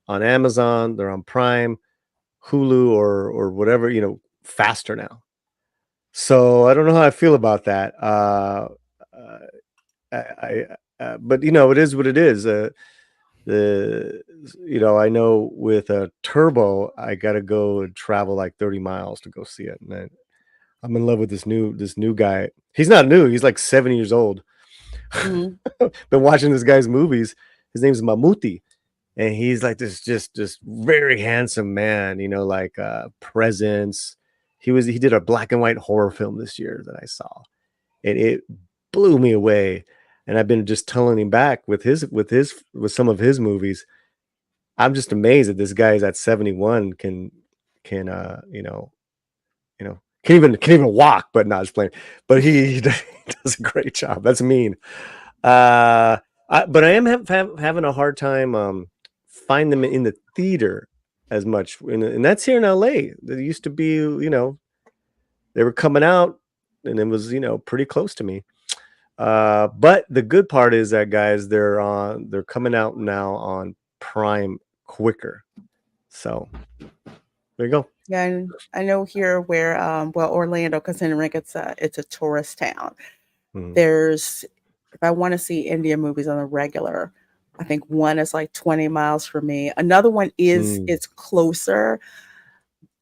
on Amazon, they're on Prime, Hulu, or whatever, faster now. So I don't know how I feel about that. But it is what it is. I know with a Turbo, I got to go and travel like 30 miles to go see it, and I'm in love with this new guy. He's not new. He's like 7 years old. Mhm. Been watching this guy's movies. His name's Mamuti, and he's like this just very handsome man. Like Presence. He did a black and white horror film this year that I saw, and it blew me away. And I've been just telling him back with some of his movies. I'm just amazed that this guy is at 71 can can't even walk, but not just playing. But he does a great job. That's mean. But I am having a hard time finding them in the theater as much, and that's here in LA. There used to be, they were coming out, and it was pretty close to me. But the good part is that, guys, they're coming out now on Prime quicker. So there you go. Yeah, and I know here where Orlando, considering it's a tourist town. Mhm. There's, if I want to see Indian movies on a regular, I think one is like 20 miles from me. Another one is it's closer,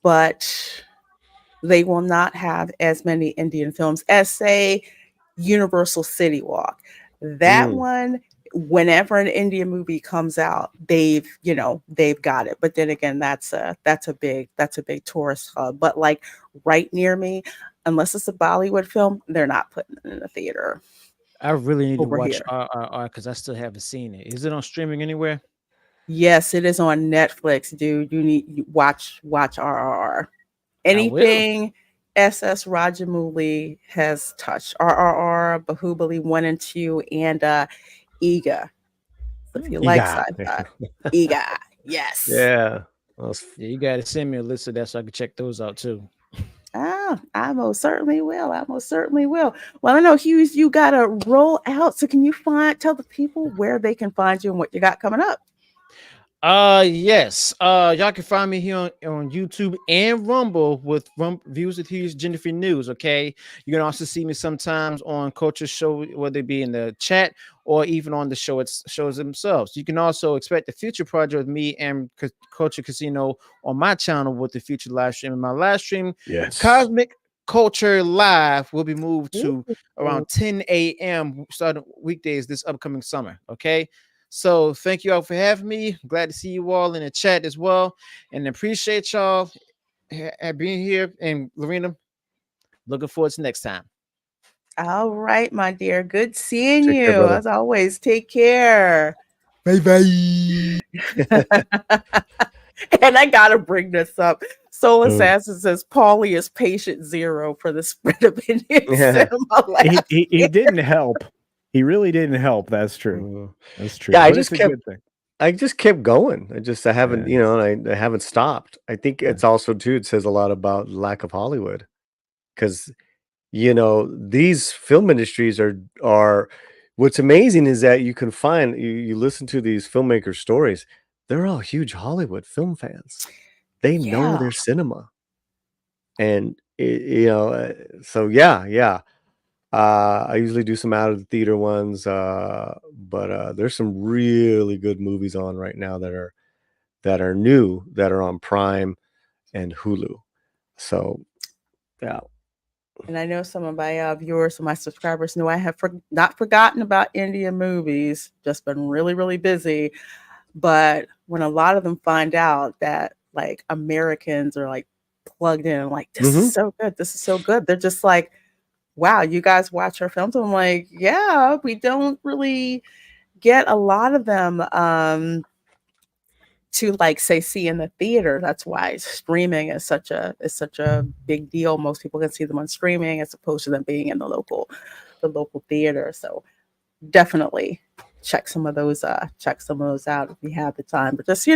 but they will not have as many Indian films as, say, Universal City Walk. That one, whenever an Indian movie comes out, they've got it. But then again, that's a big tourist hub. But like right near me, unless it's a Bollywood film, they're not putting it in the theater. I really need to Over watch here. RRR because I still haven't seen it. Is it on streaming anywhere? Yes, it is on Netflix, dude. You watch RRR. Anything SS Rajamouli has touched. RRR, Bahubali 1 and 2, and Ega. So if you like sci-fi, Ega, yes. Yeah. Yeah, you got to send me a list of that so I can check those out too. I most certainly will. Well, I know, Hughes, you got to roll out. So can you tell the people where they can find you and what you got coming up? Yes. Y'all can find me here on YouTube and Rumble with Views with Hughes Gender Free News. Okay. You can also see me sometimes on Culture Show, whether it be in the chat or even on the shows themselves. You can also expect a future project with me and Culture Casino on my channel with the future live stream. And my live stream, yes, Cosmic Culture Live, will be moved to around 10 a.m. starting weekdays this upcoming summer. Okay. So thank you all for having me. Glad to see you all in the chat as well, and appreciate y'all being here. And Lorena, looking forward to next time. All right, my dear. Good seeing Take you. care, brother. As always, take care. Bye. And I gotta bring this up. Soul Assassin says Paulie is patient zero for the spread of Indian cinema. He didn't help. He really didn't help. That's true. That's true. Yeah, but it's a good thing. I just kept going. I haven't, and I haven't stopped. I think it's also too, it says a lot about lack of Hollywood, because these film industries are what's amazing is that you can find you listen to these filmmakers' stories. They're all huge Hollywood film fans. They know Yeah. their cinema, and so yeah. I usually do some out of the theater ones, but there's some really good movies on right now that are new that are on Prime and Hulu. So yeah. And I know some of my viewers and my subscribers know I have not forgotten about Indian movies, just been really, really busy. But when a lot of them find out that like Americans are like plugged in, like, this is so good, this is so good, they're just like, wow, you guys watch our films? I'm like, yeah, we don't really get a lot of them to like say see in the theater. That's why streaming is such a big deal. Most people can see them on streaming as opposed to them being in the local theater. So definitely check some of those out if you have the time. But just,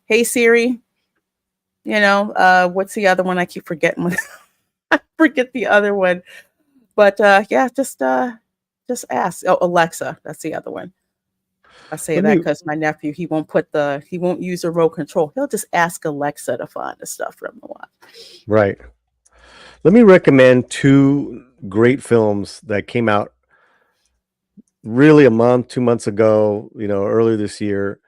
hey Siri, what's the other one? I keep forgetting. I forget the other one. But yeah, just ask. Oh, Alexa, that's the other one. I say that because my nephew, he won't use a remote control. He'll just ask Alexa to find the stuff for him to watch. Right. Let me recommend 2 great films that came out really a month, 2 months ago, earlier this year,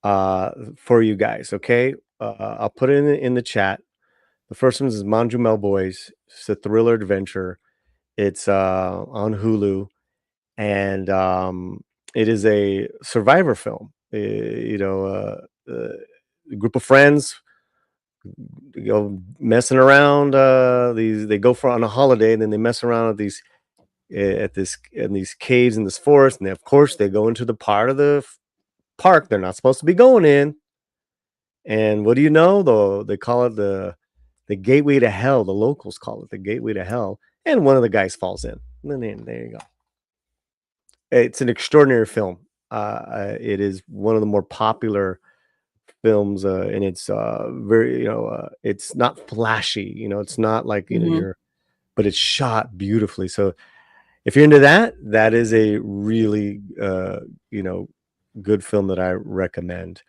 for you guys. Okay. I'll put it in the chat. The first one is Manjumel Boys. It's a thriller adventure. It's on Hulu, and it is a survivor film. A group of friends go messing around. They go on a holiday, and then they mess around at these in these caves in this forest, and of course they go into the part of the park they're not supposed to be going in. And what do you know? Though they call it the gateway to hell. The locals call it the gateway to hell. And one of the guys falls in. And then there you go. It's an extraordinary film. It is one of the more popular films, and it's very, it's not flashy. It's not like but it's shot beautifully. So if you're into that, that is a really good film that I recommend.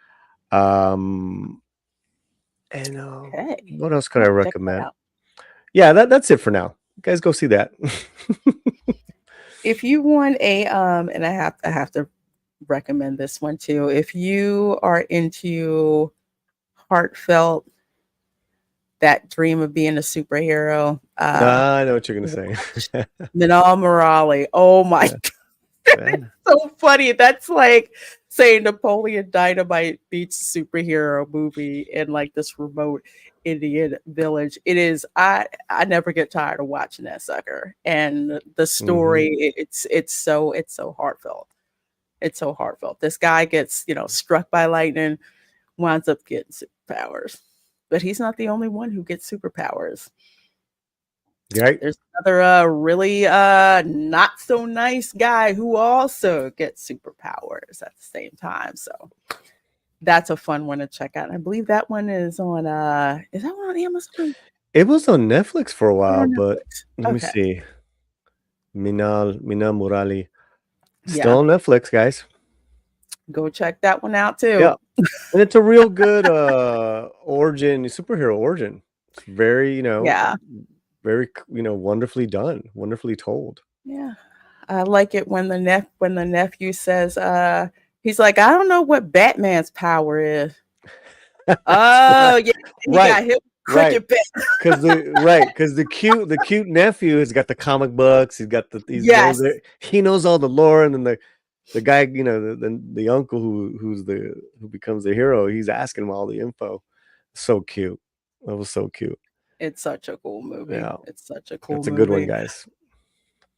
And Okay. what else could I Check that recommend? out. Yeah, that's it for now. You guys go see that. If you want and I have to recommend this one too. If you are into heartfelt, that dream of being a superhero, I know what you're gonna say. Minal Morale. Oh my God. Yeah. So funny. That's like saying Napoleon Dynamite beats a superhero movie in like this remote Indian village. It is. I never get tired of watching that sucker. And the story, it's so heartfelt. It's so heartfelt. This guy gets struck by lightning, winds up getting superpowers, but he's not the only one who gets superpowers. Right. There's another really not so nice guy who also gets superpowers at the same time. So that's a fun one to check out. I believe that one is on is that one on Amazon? It was on Netflix for a Or while, on but Netflix? let me Okay. see. Minal Murali. Yeah. Still on Netflix, guys. Go check that one out too. Yeah. And it's a real good superhero origin. It's very, Yeah. very, wonderfully done, wonderfully told. Yeah. I like it when the nephew says, he's like, I don't know what Batman's power is. Oh yeah, and he got hit with cricket bat. Because the cute nephew has got the comic books. He's got he knows all the lore, and then the guy, the uncle who becomes the hero, he's asking him all the info. So cute. That was so cute. It's such a cool movie. Yeah. It's such a cool movie. It's a good one, guys.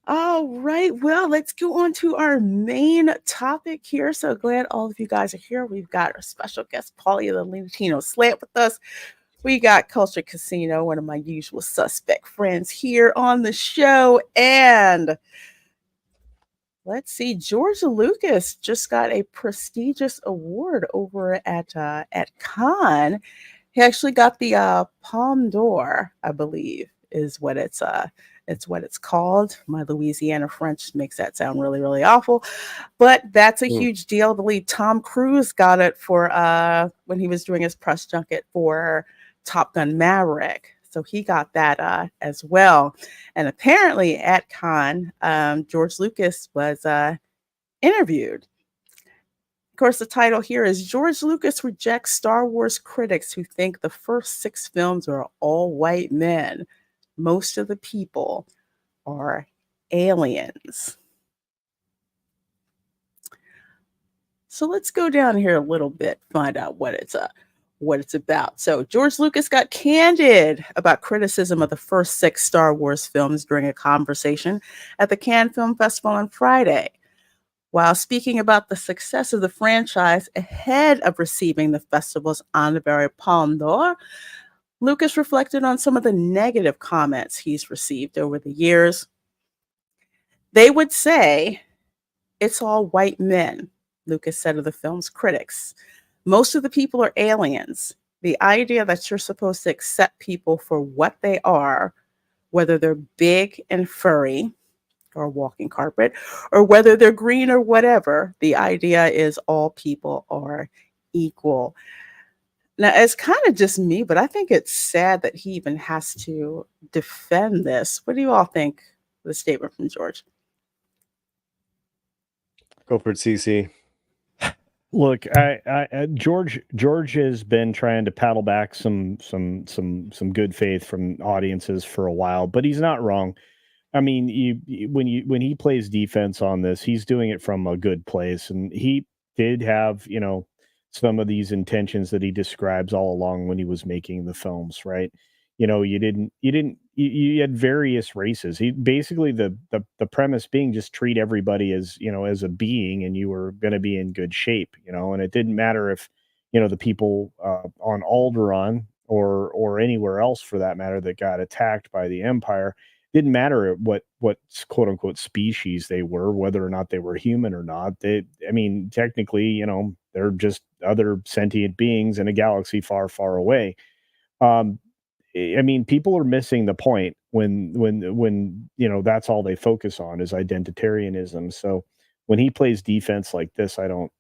All right. Well, let's go on to our main topic here. So glad all of you guys are here. We've got our special guest, Paulie the LatinoSlant, with us. We got Culture Casino, one of my usual suspect friends here on the show. And let's see, George Lucas just got a prestigious award over at Cannes. He actually got the Palme d'Or, I believe, is what it's It's what it's called. My Louisiana French makes that sound really, really awful. But that's a huge deal. I believe Tom Cruise got it for when he was doing his press junket for Top Gun Maverick. So he got that as well. And apparently at Cannes, George Lucas was interviewed. Of course, the title here is George Lucas Rejects Star Wars Critics Who Think the First 6 Films Are All White Men. Most of the people are aliens. So let's go down here a little bit, find out what it's about. So George Lucas got candid about criticism of the first 6 Star Wars films during a conversation at the Cannes Film Festival on Friday. While speaking about the success of the franchise ahead of receiving the festival's honorary Palme d'Or, Lucas reflected on some of the negative comments he's received over the years. They would say, "It's all white men," Lucas said of the film's critics. "Most of the people are aliens. The idea that you're supposed to accept people for what they are, whether they're big and furry or walking carpet, or whether they're green or whatever, the idea is all people are equal." Now, it's kind of just me, but I think it's sad that he even has to defend this. What do you all think of the statement from George? Go for it, CC. Look, George has been trying to paddle back some good faith from audiences for a while, but he's not wrong. I mean, when he plays defense on this, he's doing it from a good place, and he did have some of these intentions that he describes all along when he was making the films, right? You had various races. He basically the premise being just treat everybody as as a being, and you were going to be in good shape, and it didn't matter if the people on Alderaan or anywhere else for that matter that got attacked by the Empire. Didn't matter what quote unquote species they were, whether or not they were human or not. Technically, they're just other sentient beings in a galaxy far, far away. People are missing the point when that's all they focus on is identitarianism. So when he plays defense like this, I don't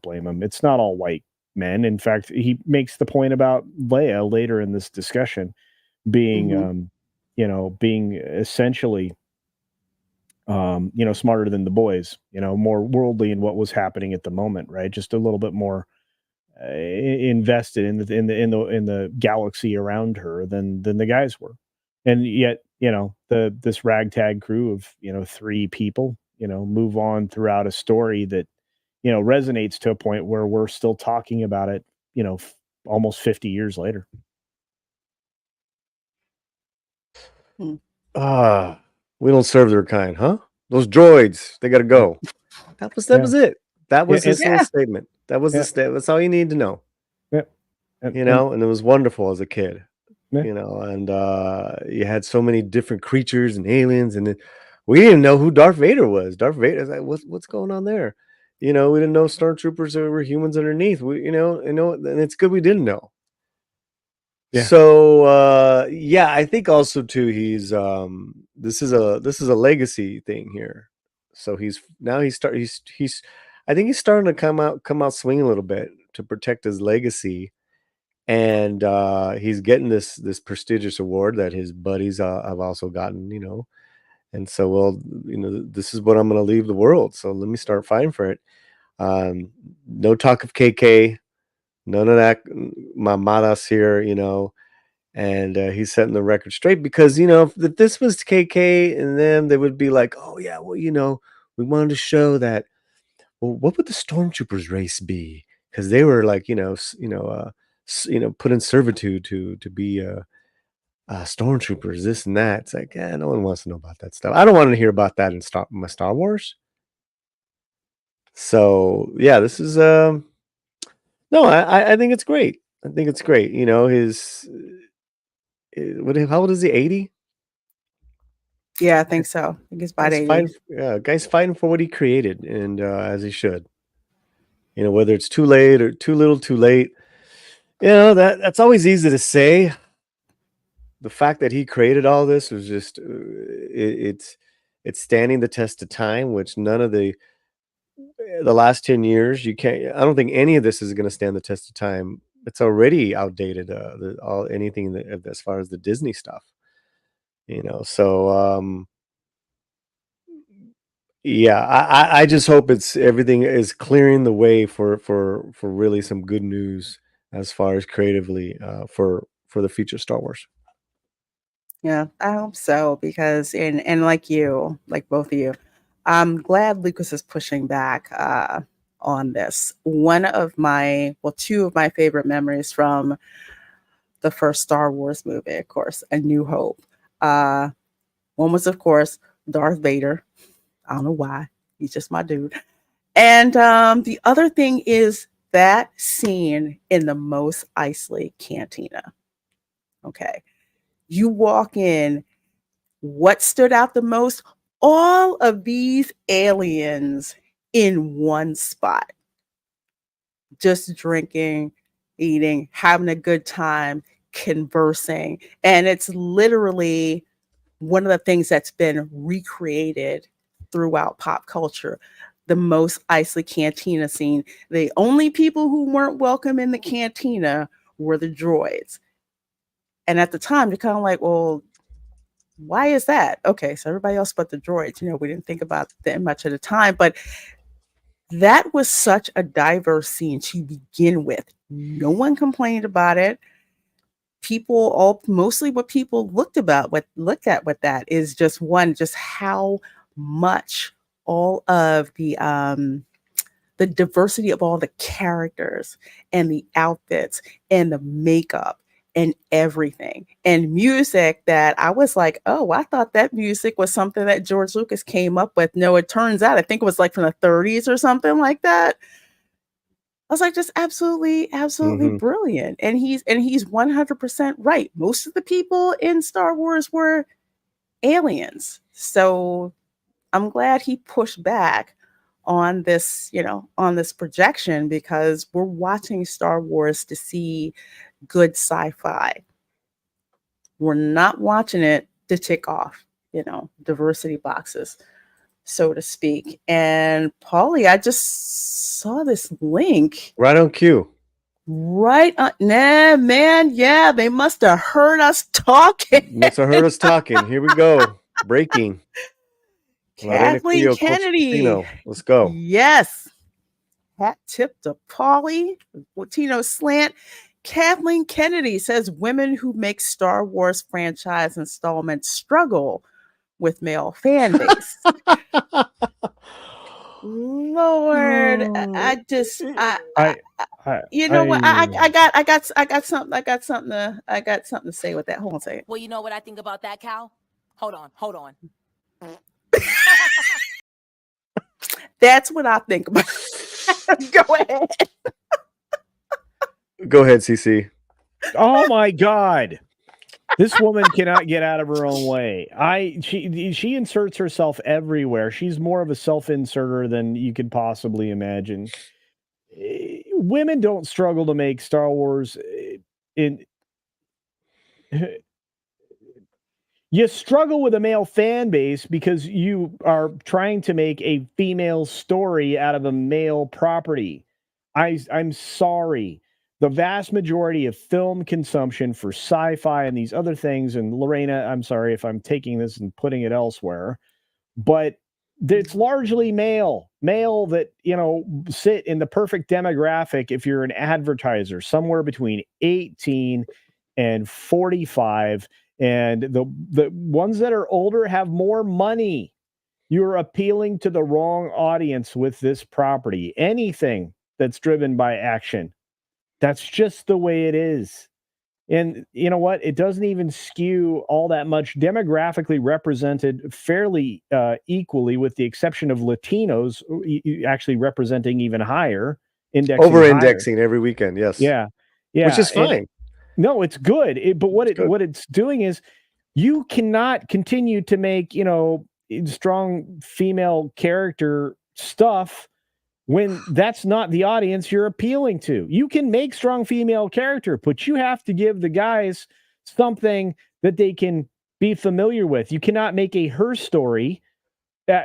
blame him. It's not all white men. In fact, he makes the point about Leia later in this discussion being being essentially, smarter than the boys, more worldly in what was happening at the moment, right? Just a little bit more invested in the galaxy around her than the guys were, and yet this ragtag crew of 3 people, move on throughout a story that resonates to a point where we're still talking about it, almost 50 years later. We don't serve their kind, huh? Those droids, they gotta go. That was it. That was his little statement. That was that's all you need to know. Yeah. And it was wonderful as a kid. And you had so many different creatures and aliens, and we didn't know who Darth Vader was. Darth Vader is like, what's going on there? We didn't know stormtroopers were humans underneath. And it's good we didn't know. Yeah. So I think also too he's this is a legacy thing here. So I think he's starting to come out swinging a little bit to protect his legacy, and he's getting this prestigious award that his buddies have also gotten, and so this is what I'm going to leave the world. So let me start fighting for it. No talk of KK. None of that mamadas here, and he's setting the record straight because, if this was KK and them, they would be like, oh, yeah, well, we wanted to show that, well, what would the stormtroopers race be? Because they were like, put in servitude to be stormtroopers, this and that. It's like, no one wants to know about that stuff. I don't want to hear about that in my Star Wars. So, yeah, this is... No, I think it's great. I think it's great. How old is he? 80? Yeah, I think so. I think it's about 80. Guy's fighting for what he created, and as he should. Whether it's too late or too little, too late. That's always easy to say. the fact that he created all this was just it's standing the test of time, which none of the last 10 years you can't. I don't think any of this is going to stand the test of time. It's already outdated. Anything that, as far as the Disney stuff, So yeah, I just hope everything is clearing the way for really some good news as far as creatively for the future Star Wars. Yeah, I hope so because and like both of you, I'm glad Lucas is pushing back on this. Two of my favorite memories from the first Star Wars movie, of course, A New Hope. One was, of course, Darth Vader. I don't know why. He's just my dude. And the other thing is that scene in the Mos Eisley Cantina. Okay. You walk in, what stood out the most? All of these aliens in one spot, just drinking, eating, having a good time, conversing. And it's literally one of the things that's been recreated throughout pop culture. The Mos Eisley Cantina scene. The only people who weren't welcome in the cantina were the droids. And at the time, you're kind of like, well, why is that? Okay, so everybody else but the droids, we didn't think about that much at the time, but that was such a diverse scene to begin with. No one complained about it. Mostly what people looked at with that is just how much all of the diversity of all the characters and the outfits and the makeup and everything and music that I was like, oh, I thought that music was something that George Lucas came up with. No, it turns out I think it was like from the 30s or something like that. I was like, just absolutely brilliant. And he's 100% right. Most of the people in Star Wars were aliens. So I'm glad he pushed back on this, on this projection, because we're watching Star Wars to see good sci-fi. We're not watching it to tick off, diversity boxes, so to speak. And Paulie, I just saw this link. Right on cue. Right on. Nah, man. Yeah, they must have heard us talking. Here we go. Breaking. Kathleen Kennedy. Let's go. Yes. Hat tip to Paulie. LatinoSlant. Kathleen Kennedy says women who make Star Wars franchise installments struggle with male fan base. Lord, I got something to say with that. Hold on a second. Well, you know what I think about that, Cal? Hold on. That's what I think about. Go ahead. Go ahead, CC. Oh my God. This woman cannot get out of her own way. She inserts herself everywhere. She's more of a self-inserter than you could possibly imagine. Women don't struggle to make Star Wars you struggle with a male fan base because you are trying to make a female story out of a male property. I'm sorry. The vast majority of film consumption for sci-fi and these other things, and Lorena, I'm sorry if I'm taking this and putting it elsewhere, but it's largely male that, sit in the perfect demographic. If you're an advertiser, somewhere between 18 and 45, and the ones that are older have more money. You're appealing to the wrong audience with this property. Anything that's driven by action. That's just the way it is. And you know what? It doesn't even skew all that much demographically represented fairly equally, with the exception of Latinos actually representing even higher. Over-indexing every weekend, yes. Yeah. Which is fine. No, it's good. But what it's doing is you cannot continue to make, strong female character stuff when that's not the audience you're appealing to. You can make strong female character, but you have to give the guys something that they can be familiar with. You cannot make a her story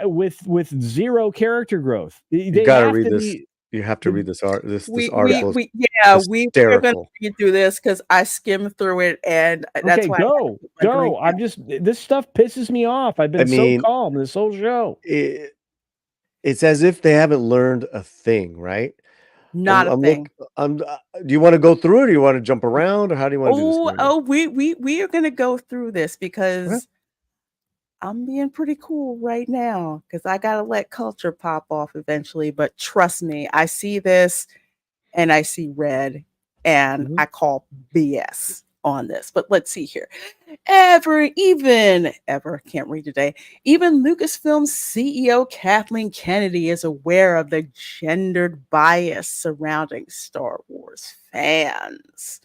with zero character growth. You They got to have read to this. be. You have to read this this We article. Is we're gonna hysterical. read through this because I skimmed through it, and that's Okay, why I had to go. put my drink down. I'm just, this stuff pisses me off. I've I been so mean, calm this whole show. it's as if they haven't learned a thing, right? Not a thing. Do you want to go through it, or do you want to jump around, or how do you want to do this? We are gonna go through this because Okay. I'm being pretty cool right now because I gotta let culture pop off eventually. But trust me, I see this and I see red, and I call BS on this. But let's see here. Can't read today. Even Lucasfilm CEO Kathleen Kennedy is aware of the gendered bias surrounding Star Wars fans.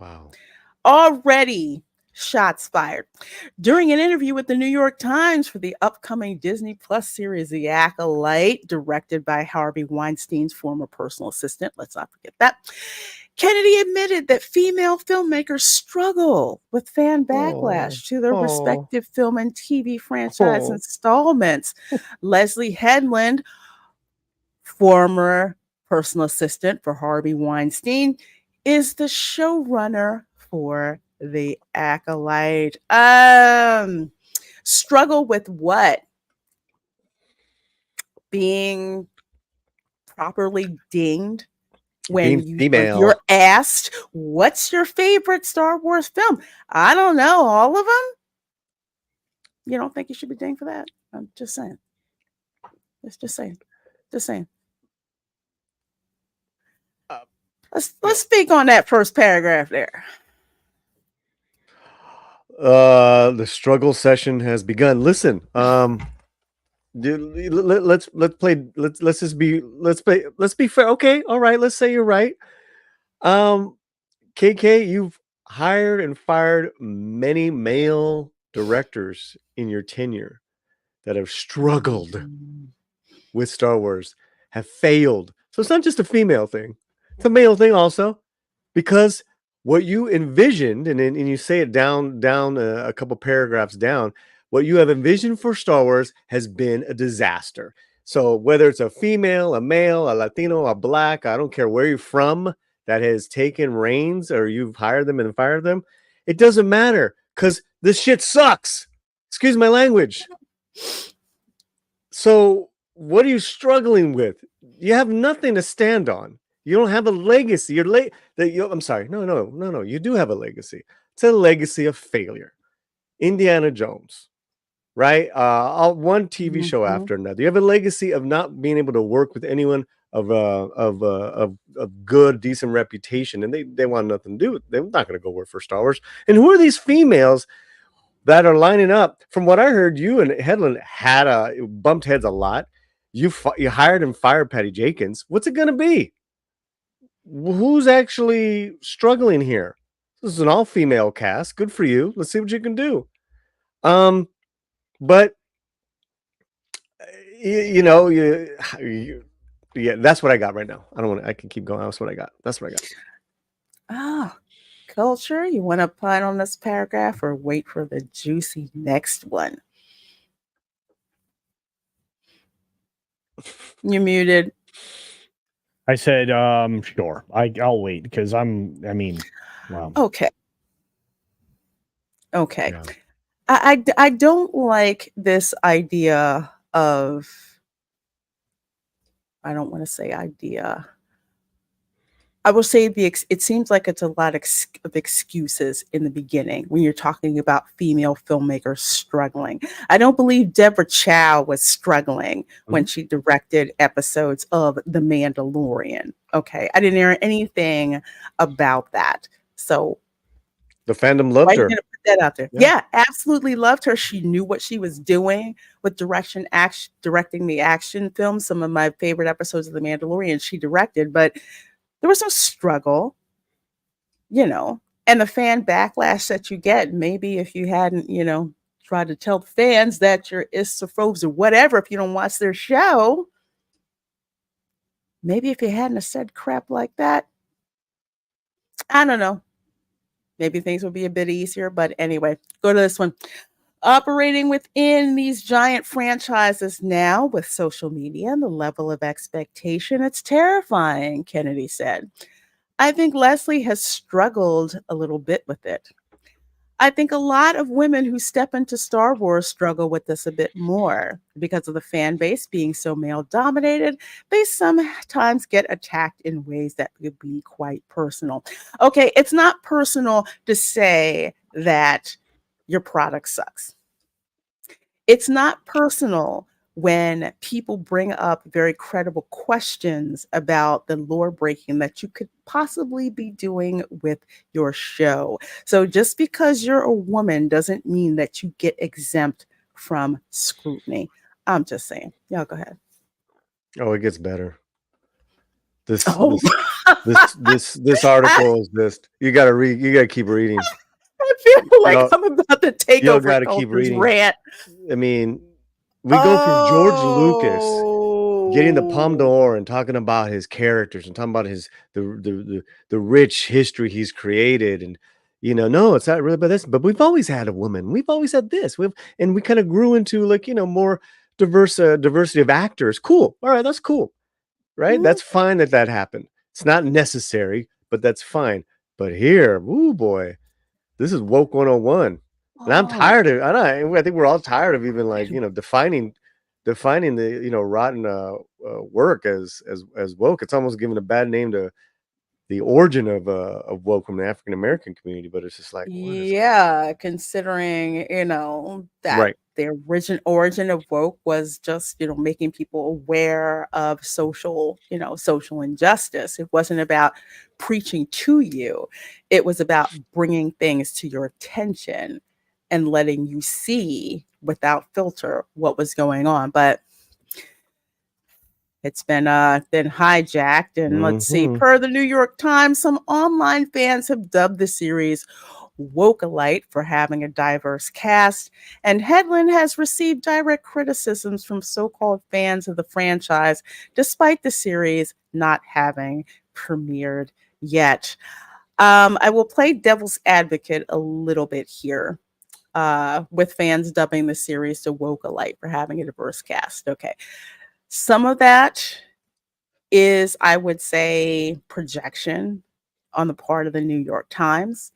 Wow. Already shots fired. During an interview with the New York Times for the upcoming Disney Plus series, The Acolyte, directed by Harvey Weinstein's former personal assistant, let's not forget that, Kennedy admitted that female filmmakers struggle with fan backlash to their respective film and TV franchise installments. Leslie Headland, former personal assistant for Harvey Weinstein, is the showrunner for The Acolyte. Struggle with what? Being properly dinged when you're asked, what's your favorite Star Wars film? I don't know, all of them? You don't think you should be dinged for that? I'm just saying. Just saying. Let's speak on that first paragraph there. The struggle session has begun. Listen, let's be fair. Okay, all right, let's say you're right. KK, you've hired and fired many male directors in your tenure that have struggled with Star Wars, have failed. So it's not just a female thing, it's a male thing also, because what you envisioned, and you say it down a couple paragraphs down, what you have envisioned for Star Wars has been a disaster. So whether it's a female, a male, a Latino, a Black, I don't care where you're from, that has taken reins, or you've hired them and fired them, it doesn't matter, because this shit sucks. Excuse my language. So what are you struggling with? You have nothing to stand on. You don't have a legacy. I'm sorry. No. You do have a legacy. It's a legacy of failure. Indiana Jones, right? One TV show after another. You have a legacy of not being able to work with anyone of good, decent reputation, and they want nothing to do with it. They're not going to go work for Star Wars. And who are these females that are lining up? From what I heard, you and Headland had bumped heads a lot. You hired and fired Patty Jenkins. What's it going to be? Who's actually struggling here? This is an all-female cast. Good for you. Let's see what you can do. But yeah, that's what I got right now. I can keep going. That's what I got. Culture, you want to put on this paragraph or wait for the juicy next one? You're muted. I said, sure. I'll wait because wow. Okay. Yeah. I don't like this idea of, I don't want to say idea. I will say it seems like it's a lot of excuses in the beginning when you're talking about female filmmakers struggling. I don't believe Deborah Chow was struggling when she directed episodes of The Mandalorian. Okay. I didn't hear anything about that. So the fandom loved her. Put that out there. Yeah, absolutely loved her. She knew what she was doing with directing the action film. Some of my favorite episodes of The Mandalorian she directed, but there was some struggle, and the fan backlash that you get, maybe if you hadn't, tried to tell the fans that you're isophobes or whatever, if you don't watch their show, maybe if you hadn't said crap like that, I don't know. maybe things would be a bit easier. But anyway, go to this one. Operating within these giant franchises now with social media and the level of expectation, it's terrifying, Kennedy said. I think Leslie has struggled a little bit with it. I think a lot of women who step into Star Wars struggle with this a bit more because of the fan base being so male dominated. They sometimes get attacked in ways that could be quite personal. Okay, it's not personal to say that your product sucks. It's not personal when people bring up very credible questions about the lore breaking that you could possibly be doing with your show. So just because you're a woman doesn't mean that you get exempt from scrutiny. I'm just saying. Y'all go ahead. Oh, it gets better. This Oh. this article is just you gotta read. You gotta keep reading. I feel like Y'all- I'm about to take y'all over gotta keep Culture's reading. rant. I mean, we go from George Lucas getting the Palme d'Or and talking about his characters and talking about his the rich history he's created, and no, it's not really about this. But we've always had a woman. We've always had this. We kind of grew into more diversity of actors. Cool. All right, that's cool. Right? That's fine that happened. It's not necessary, but that's fine. But here, woo boy, this is woke 101. And I'm tired of I think we're all tired of even defining the rotten work as woke. It's almost given a bad name to the origin of woke from the African American community, but it's just like considering that right. the origin of woke was just making people aware of social injustice. It wasn't about preaching to you. It was about bringing things to your attention and letting you see without filter what was going on. But it's been hijacked, and let's see. Per the New York Times, some online fans have dubbed the series Wokealite for having a diverse cast, and Headland has received direct criticisms from so-called fans of the franchise, despite the series not having premiered yet. I will play devil's advocate a little bit here. With fans dubbing the series the Wokealite for having a diverse cast. Okay. Some of that is, I would say, projection on the part of the New York Times.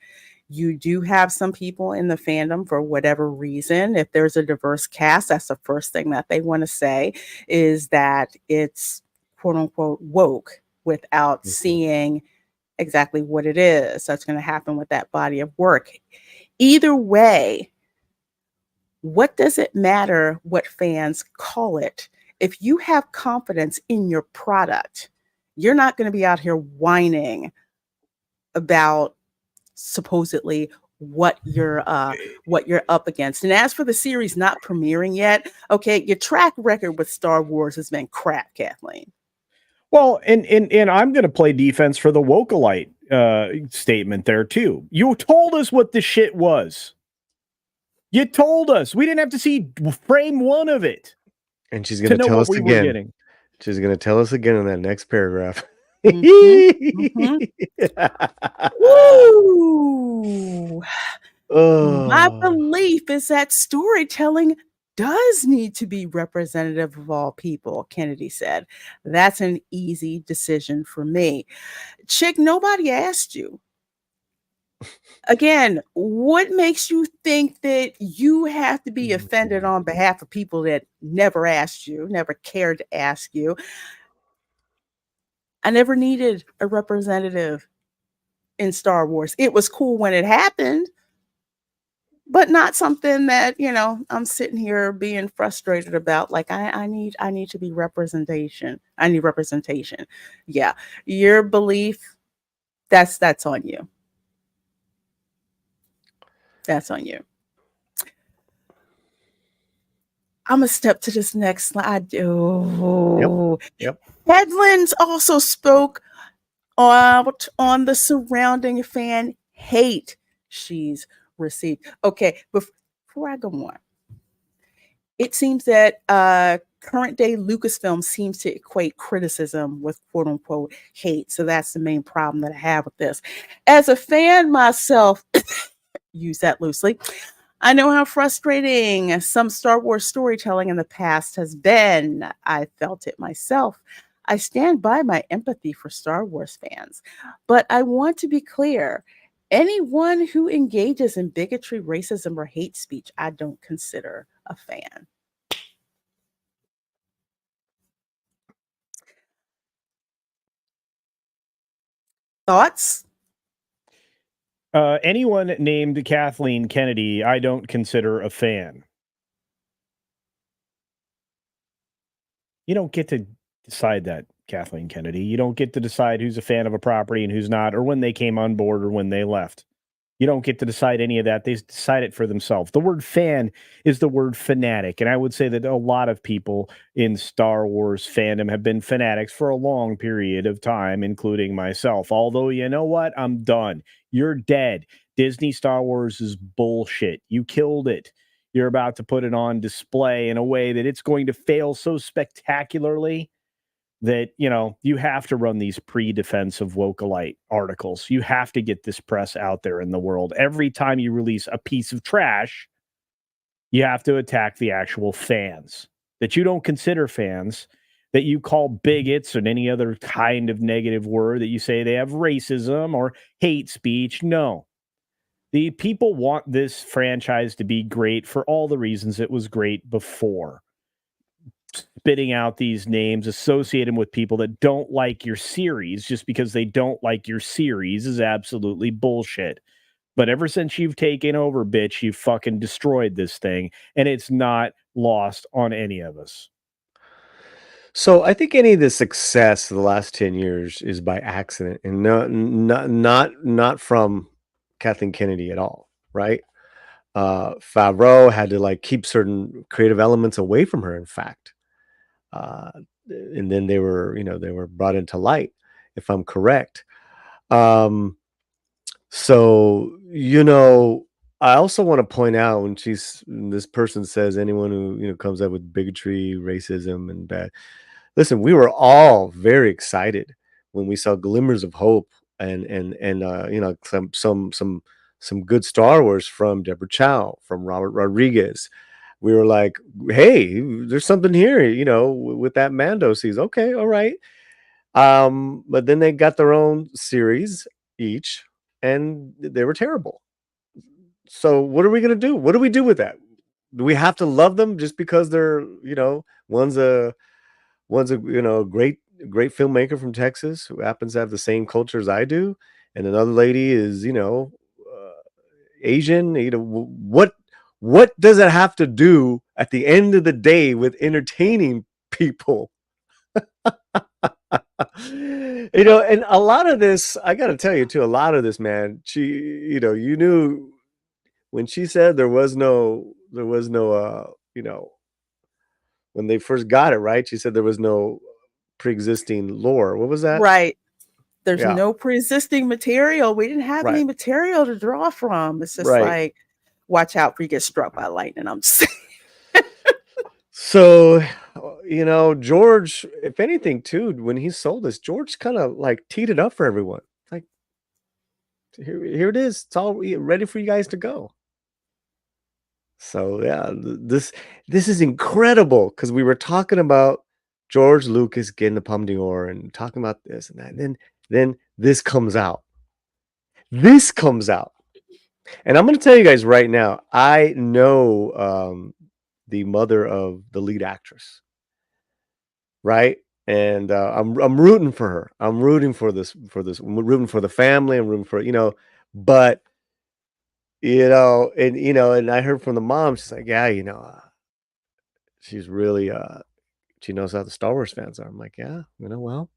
You do have some people in the fandom, for whatever reason, if there's a diverse cast, that's the first thing that they want to say, is that it's quote unquote woke without seeing exactly what it is that's going to happen with that body of work. Either way, what does it matter what fans call it? If you have confidence in your product, you're not going to be out here whining about supposedly what you're up against. And as for the series not premiering yet, okay, your track record with Star Wars has been crap, Kathleen. Well, and I'm going to play defense for the Wokealite statement there too. You told us what the shit was. You told us. We didn't have to see frame one of it. And she's going to tell us again. She's going to tell us again in that next paragraph. Woo! My belief is that storytelling does need to be representative of all people, Kennedy said. That's an easy decision for me. Chick, nobody asked you. Again, what makes you think that you have to be offended on behalf of people that never asked you, never cared to ask you? I never needed a representative in Star Wars. It was cool when it happened, but not something that, I'm sitting here being frustrated about. Like, I need to be representation. I need representation. Yeah. Your belief, that's on you. That's on you. I'm going to step to this next slide. Yep. Headlands also spoke out on the surrounding fan hate she's received. Okay, before I go on, it seems that current day Lucasfilm seems to equate criticism with quote unquote hate. So that's the main problem that I have with this. As a fan myself, use that loosely, I know how frustrating some Star Wars storytelling in the past has been. I felt it myself. I stand by my empathy for Star Wars fans, but I want to be clear. Anyone who engages in bigotry, racism, or hate speech, I don't consider a fan. Thoughts? Anyone named Kathleen Kennedy, I don't consider a fan. You don't get to decide that, Kathleen Kennedy. You don't get to decide who's a fan of a property and who's not, or when they came on board or when they left. You don't get to decide any of that. They decide it for themselves. The word fan is the word fanatic. And I would say that a lot of people in Star Wars fandom have been fanatics for a long period of time, including myself. Although, you know what? I'm done. You're dead. Disney Star Wars is bullshit. You killed it. You're about to put it on display in a way that it's going to fail so spectacularly that, you know, you have to run these pre-defense of Wokealite articles. You have to get this press out there in the world. Every time you release a piece of trash, you have to attack the actual fans that you don't consider fans, that you call bigots or any other kind of negative word, that you say they have racism or hate speech. No. The people want this franchise to be great for all the reasons it was great before. Spitting out these names, associating with people that don't like your series just because they don't like your series is absolutely bullshit. But ever since you've taken over, bitch, you've fucking destroyed this thing, and it's not lost on any of us. So I think any of the success of the last 10 years is by accident and not from Kathleen Kennedy at all, right? Favreau had to like keep certain creative elements away from her, in fact. Uh, and then they were brought into light, if I'm correct. Um, so, I also want to point out when this person says anyone who, comes up with bigotry, racism, and bad. Listen, we were all very excited when we saw glimmers of hope and some good Star Wars from Deborah Chow, from Robert Rodriguez. We were like, hey, there's something here, with that Mando series. Okay, all right. But then they got their own series each, and they were terrible. So what are we gonna do? What do we do with that? Do we have to love them just because they're, one's a great filmmaker from Texas who happens to have the same culture as I do, and another lady is Asian. What does it have to do at the end of the day with entertaining people? And a lot of this, I got to tell you too, a lot of this, man, you knew when she said there was no when they first got it, right? She said there was no pre-existing lore. What was that? Right. There's Yeah. no pre-existing material. We didn't have any Right. material to draw from. It's just Right. like, watch out for you get struck by lightning. I'm saying. So, George, if anything, too, when he sold this, George kind of like teed it up for everyone. Like, here it is. It's all ready for you guys to go. So yeah, this is incredible because we were talking about George Lucas getting the Palme d'Or and talking about this and that. And then this comes out. This comes out. And I'm going to tell you guys right now, I know the mother of the lead actress, right? And I'm rooting for her. I'm rooting for this. I'm rooting for the family. I'm rooting for but and I heard from the mom. She's like, yeah, she's really she knows how the Star Wars fans are. I'm like, yeah, well,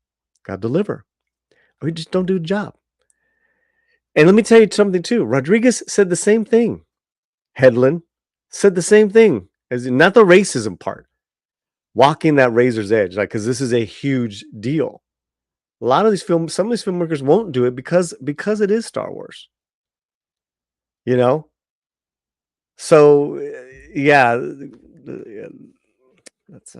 gotta deliver. We just don't do the job. And let me tell you something too. Rodriguez said the same thing. Hedlund said the same thing, as in, not the racism part, walking that razor's edge, like, because this is a huge deal. A lot of these films, some of these filmmakers won't do it because it is Star Wars. So yeah, that's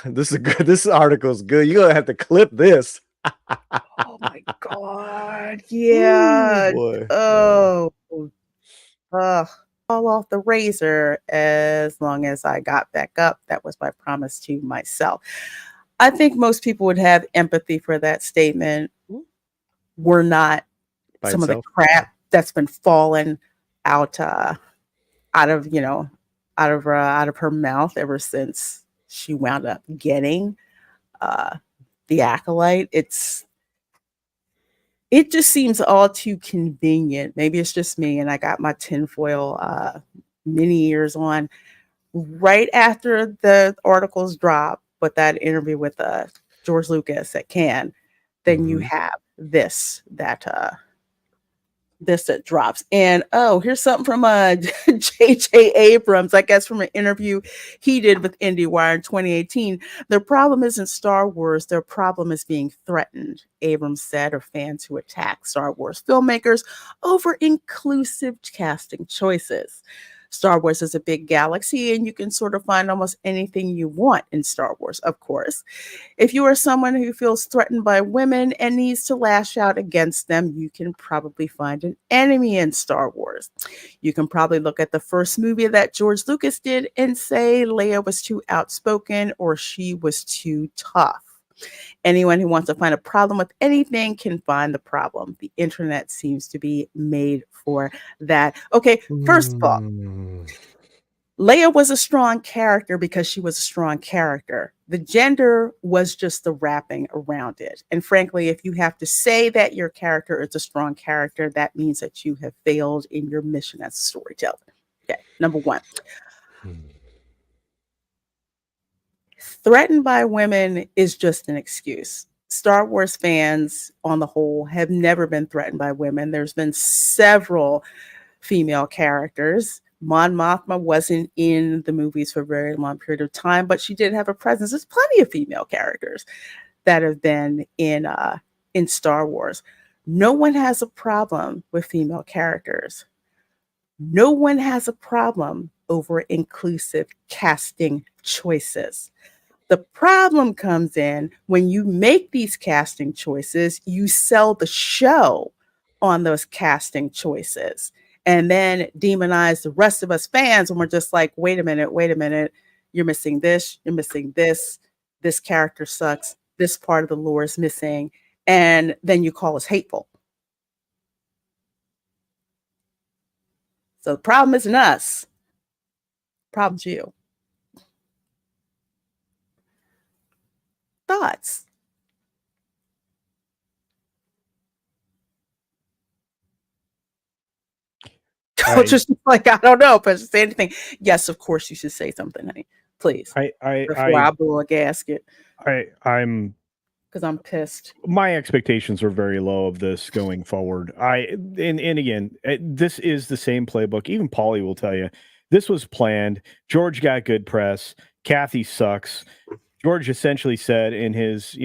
This is good. This article's good. You're gonna have to clip this. Oh my God. Yeah. Boy. Oh, fall off the razor as long as I got back up. That was my promise to myself. I think most people would have empathy for that statement. We're not By some of the itself. crap that's been falling out of out of her mouth ever since she wound up getting the acolyte. It just seems all too convenient. Maybe it's just me, and I got my tinfoil mini ears on right after the articles drop. But that interview with George Lucas at Cannes, then you have this that drops. And here's something from J.J. Abrams, I guess from an interview he did with IndieWire in 2018. Their problem isn't Star Wars, their problem is being threatened, Abrams said, of fans who attack Star Wars filmmakers over inclusive casting choices. Star Wars is a big galaxy, and you can sort of find almost anything you want in Star Wars, of course. If you are someone who feels threatened by women and needs to lash out against them, you can probably find an enemy in Star Wars. You can probably look at the first movie that George Lucas did and say Leia was too outspoken or she was too tough. Anyone who wants to find a problem with anything can find the problem. The internet seems to be made for that. Okay, first of all, Leia was a strong character because she was a strong character. The gender was just the wrapping around it. And frankly, if you have to say that your character is a strong character, that means that you have failed in your mission as a storyteller. Okay, number one. Threatened by women is just an excuse. Star Wars fans, on the whole, have never been threatened by women. There's been several female characters. Mon Mothma wasn't in the movies for a very long period of time, but she did have a presence. There's plenty of female characters that have been in Star Wars. No one has a problem with female characters. No one has a problem over inclusive casting choices. The problem comes in when you make these casting choices, you sell the show on those casting choices and then demonize the rest of us fans when we're just like, wait a minute, you're missing this, this character sucks, this part of the lore is missing, and then you call us hateful. So the problem isn't us, the problem's you. Thoughts? Just like, I don't know, but say anything. Yes, of course you should say something, honey. Please. Before I blow a gasket. I'm because I'm pissed. My expectations are very low of this going forward. And again, this is the same playbook. Even Paulie will tell you this was planned. George got good press. Kathy sucks. George essentially said in his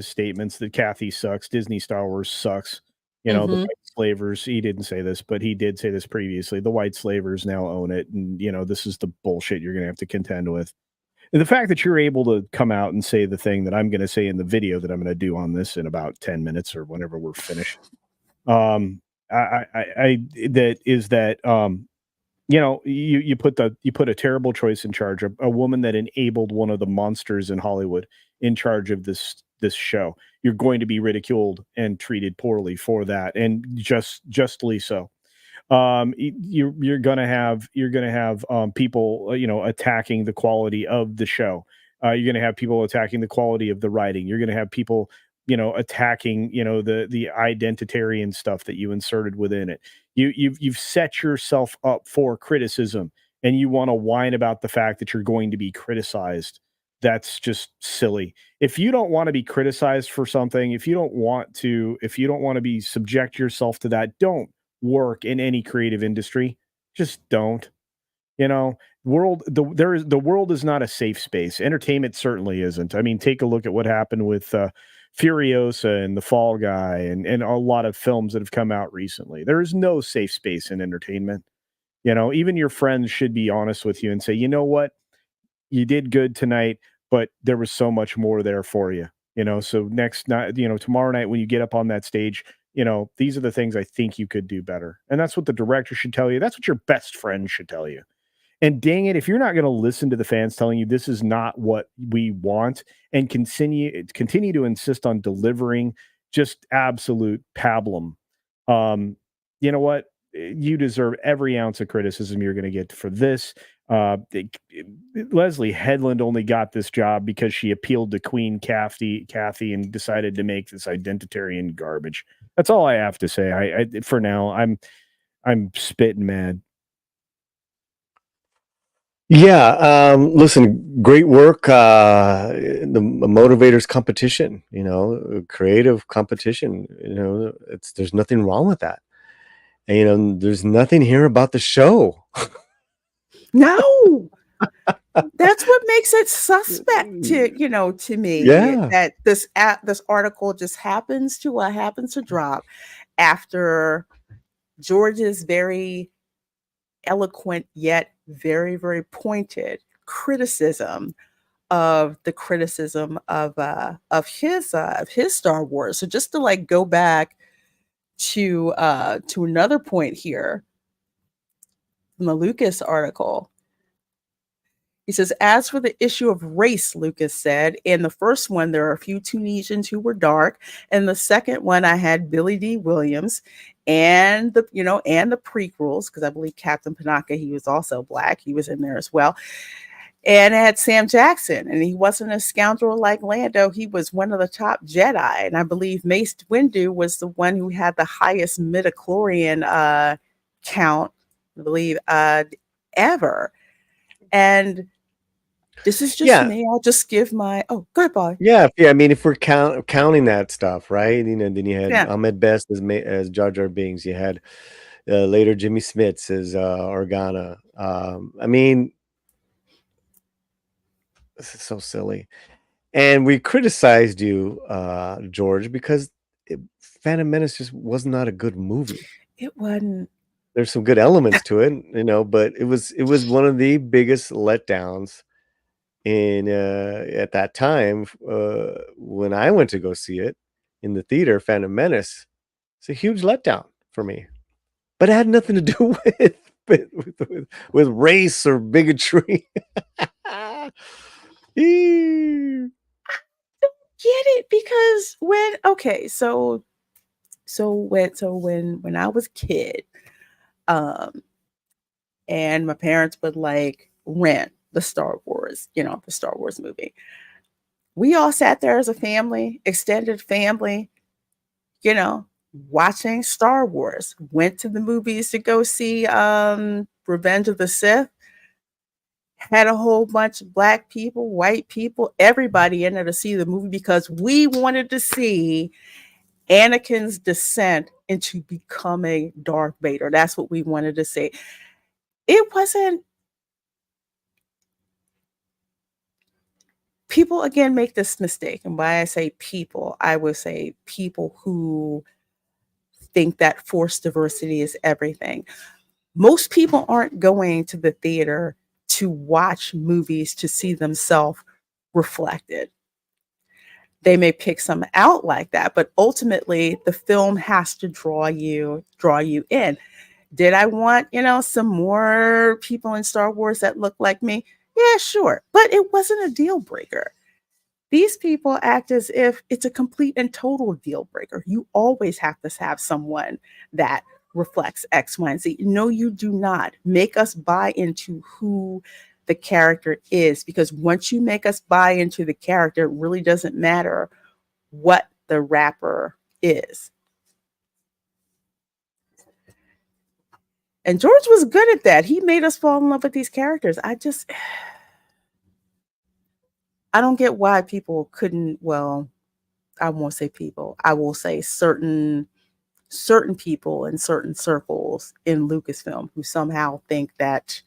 statements that Kathy sucks. Disney Star Wars sucks. The white slavers, he didn't say this, but he did say this previously. The white slavers now own it. And, this is the bullshit you're going to have to contend with. And the fact that you're able to come out and say the thing that I'm going to say in the video that I'm going to do on this in about 10 minutes or whenever we're finished. You put a terrible choice in charge of a woman that enabled one of the monsters in Hollywood in charge of this show. You're going to be ridiculed and treated poorly for that, and justly so. You're gonna have people attacking the quality of the show. You're gonna have people attacking the quality of the writing. You're gonna have people attacking the identitarian stuff that you inserted within it. You've set yourself up for criticism, and you want to whine about the fact that you're going to be criticized. That's just silly. If you don't want to be criticized for something, if you don't want to be subject yourself to that, don't work in any creative industry. Just don't. The world is not a safe space. Entertainment certainly isn't. I mean, take a look at what happened with Furiosa and The Fall Guy and a lot of films that have come out recently. There is no safe space in entertainment. Even your friends should be honest with you and say, you know what? You did good tonight, but there was so much more there for you. So next night, tomorrow night when you get up on that stage, these are the things I think you could do better. And that's what the director should tell you. That's what your best friend should tell you. And dang it, if you're not going to listen to the fans telling you this is not what we want and continue to insist on delivering just absolute pablum, you know what? You deserve every ounce of criticism you're going to get for this. Leslie Headland only got this job because she appealed to Queen Kathy and decided to make this identitarian garbage. That's all I have to say. I for now, I'm spitting mad. Yeah, listen, great work. The motivators competition, creative competition. There's nothing wrong with that. And, there's nothing here about the show. No, that's what makes it suspect to me. Yeah. That this article just happens to drop after George's very eloquent yet very, very pointed criticism of his Star Wars. So just to go back to another point here from the Lucas article. He says, as for the issue of race, Lucas said, in the first one, there are a few Tunisians who were dark. And the second one, I had Billy D. Williams and the prequels, because I believe Captain Panaka, he was also black. He was in there as well. And I had Sam Jackson, and he wasn't a scoundrel like Lando. He was one of the top Jedi. And I believe Mace Windu was the one who had the highest midichlorian count, I believe, ever. And this is just me. I'll just give my goodbye. Yeah. I mean, if we're counting that stuff, right? Then you had Ahmed Best as Jar Jar Binks. You had later Jimmy Smits as Organa. I mean, this is so silly. And we criticized you, George, because Phantom Menace just was not a good movie. It wasn't. There's some good elements to it, but it was one of the biggest letdowns in at that time when I went to go see it in the theater. Phantom Menace, it's a huge letdown for me, but it had nothing to do with race or bigotry. Get it, because when I was a kid, and my parents would rent the Star Wars movie, we all sat there as a family, extended family, watching Star Wars. Went to the movies to go see Revenge of the Sith. Had a whole bunch of black people, white people, everybody in there to see the movie because we wanted to see Anakin's descent into becoming Darth Vader. That's what we wanted to see. It wasn't. People again make this mistake, and by I say people, I would say people who think that force diversity is everything. Most people aren't going to the theater to watch movies to see themselves reflected. They may pick some out like that, but ultimately the film has to draw you in. Did I want, some more people in Star Wars that look like me? Yeah, sure. But it wasn't a deal breaker. These people act as if it's a complete and total deal breaker. You always have to have someone that reflects X, Y, and Z. No, you do not. Make us buy into who the character is, because once you make us buy into the character, it really doesn't matter what the rapper is. And George was good at that. He made us fall in love with these characters. I don't get why people couldn't, I won't say people. I will say certain people in certain circles in Lucasfilm who somehow think that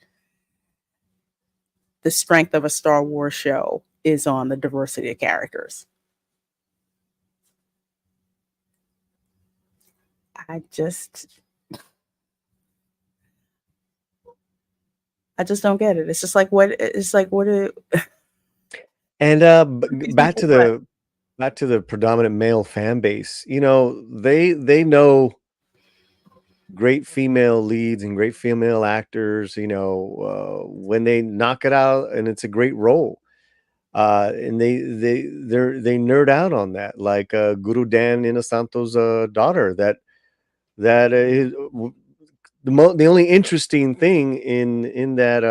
the strength of a Star Wars show is on the diversity of characters. I just don't get it. It's just And These back people to what? the predominant male fan base. You know, they know great female leads and great female actors. You know, when they knock it out, and it's a great role. And they nerd out on that, like Guru Dan Inosanto's daughter. That is the only interesting thing in that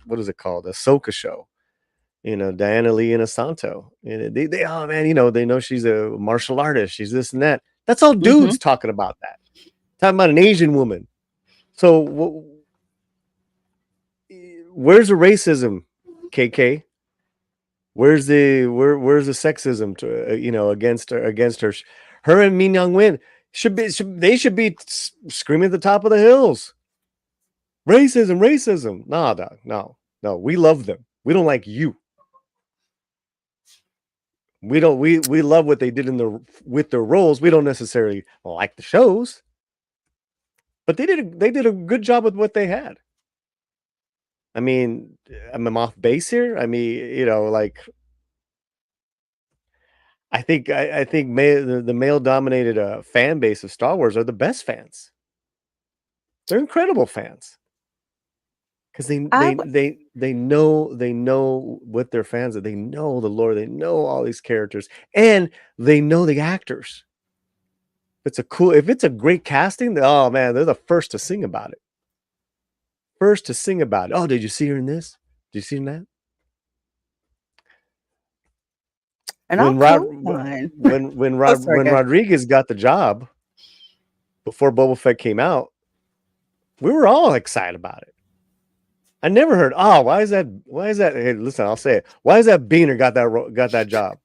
what is it called, a Ahsoka show. You know, Diana Lee Inosanto. And they oh man, you know, they know she's a martial artist. She's this and that. That's all dudes Mhm. talking about that. Talking about an Asian woman. So where's the racism, KK? Where's the sexism to you know, against her her and Min Young Win should be screaming at the top of the hills. Racism, racism. Nah, dog, no. We love them. We don't like you. We don't we love what they did with their roles. We don't necessarily like the shows, but they did a good job with what they had. I mean, I'm off base here. I mean, you know, like I think the male dominated fan base of Star Wars are the best fans. They're incredible fans because I w- they know what their fans are. They know the lore. They know all these characters, and they know the actors. If it's a great casting, oh man, they're the first to sing about it. First to sing about it. Oh, did you see her in this? Did you see her in that? and I'll co-sign. When Oh, sorry, guys. Rodriguez got the job before Boba Fett came out, we were all excited about it. I never heard, oh, why is that? Hey, listen, I'll say it. Why is that Beaner got that job?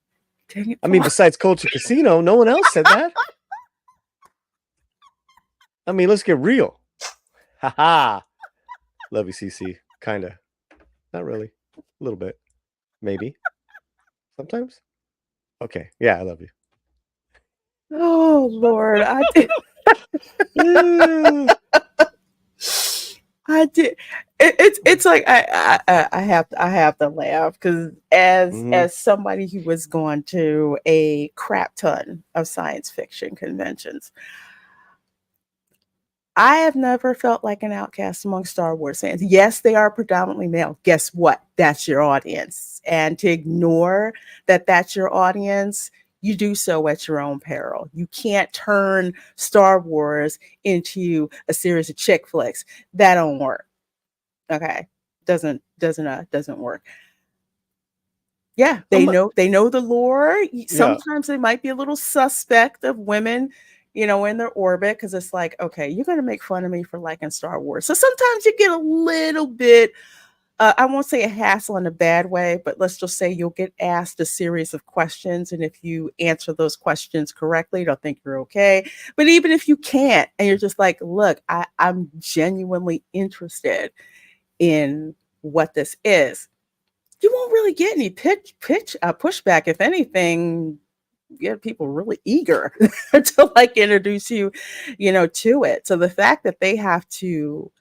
Dang it, I mean, Paul. besides Culture Casino, no one else said that. I mean, let's get real. Haha. Love you, CC. Kinda. Not really. A little bit. Maybe. Sometimes. Okay. Yeah, I love you. Oh Lord, I did. I did. It's like I have to laugh because as somebody who was going to a crap ton of science fiction conventions, I have never felt like an outcast among Star Wars fans. Yes, they are predominantly male. Guess what? That's your audience. And to ignore that that's your audience, you do so at your own peril. You can't turn Star Wars into a series of chick flicks. That don't work. Okay. Doesn't work. Yeah, they know the lore. Sometimes they might be a little suspect of women, you know, in their orbit because it's like, okay, you're going to make fun of me for liking Star Wars. So sometimes you get a little bit, I won't say a hassle in a bad way, but let's just say you'll get asked a series of questions. And if you answer those questions correctly, they'll think you're okay. But even if you can't, and you're just like, look, I'm genuinely interested in what this is, you won't really get any pushback. If anything, get people really eager to like introduce you, you know, to it. So the fact that they have to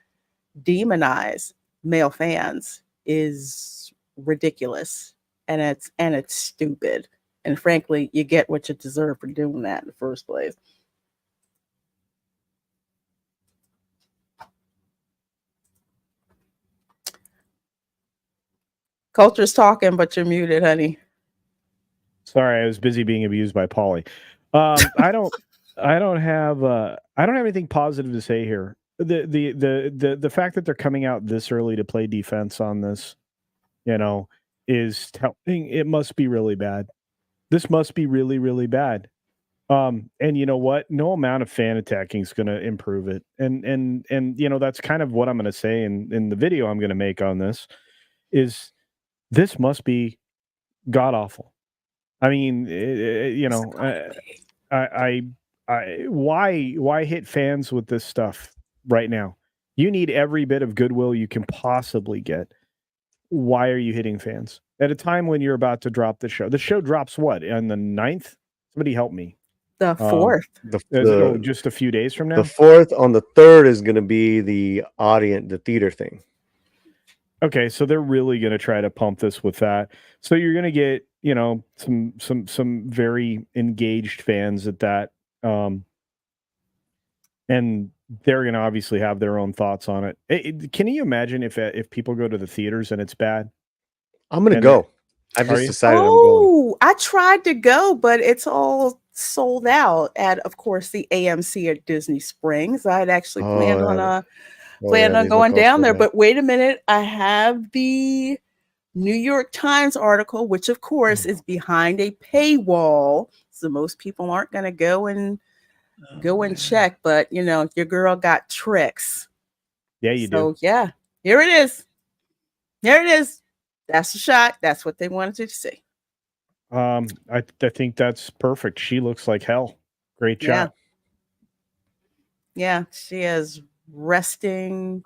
demonize male fans is ridiculous, and it's stupid. And frankly, you get what you deserve for doing that in the first place. Culture's talking, but you're muted, honey. Sorry, I was busy being abused by Polly. I don't have anything positive to say here. The fact that they're coming out this early to play defense on this, you know, is telling it must be really bad. This must be really, really bad. And you know what? No amount of fan attacking is going to improve it. And you know, that's kind of what I'm going to say in the video I'm going to make on this is this must be god awful. I mean, you know, I why hit fans with this stuff right now? You need every bit of goodwill you can possibly get. Why are you hitting fans at a time when you're about to drop the show? The show drops what, on the 9th? Somebody help me. The 4th. Just a few days from now. The 4th. On the 3rd is going to be the theater thing. Okay, so they're really going to try to pump this with that. So you're going to get, some very engaged fans at that, and they're going to obviously have their own thoughts on it. Can you imagine if people go to the theaters and it's bad? I'm gonna And go. I've Are just you? decided I'm going. Oh, I tried to go, but it's all sold out at, of course, the AMC at Disney Springs. I had actually planned on They look going all down sold there, out. but wait a minute, I have the New York Times article, which of course is behind a paywall, so most people aren't going to go and check. But your girl got tricks. Yeah, you do. So yeah, here it is. Here it is. That's the shot. That's what they wanted you to see. I think that's perfect. She looks like hell. Great Yeah. job. Yeah, she has resting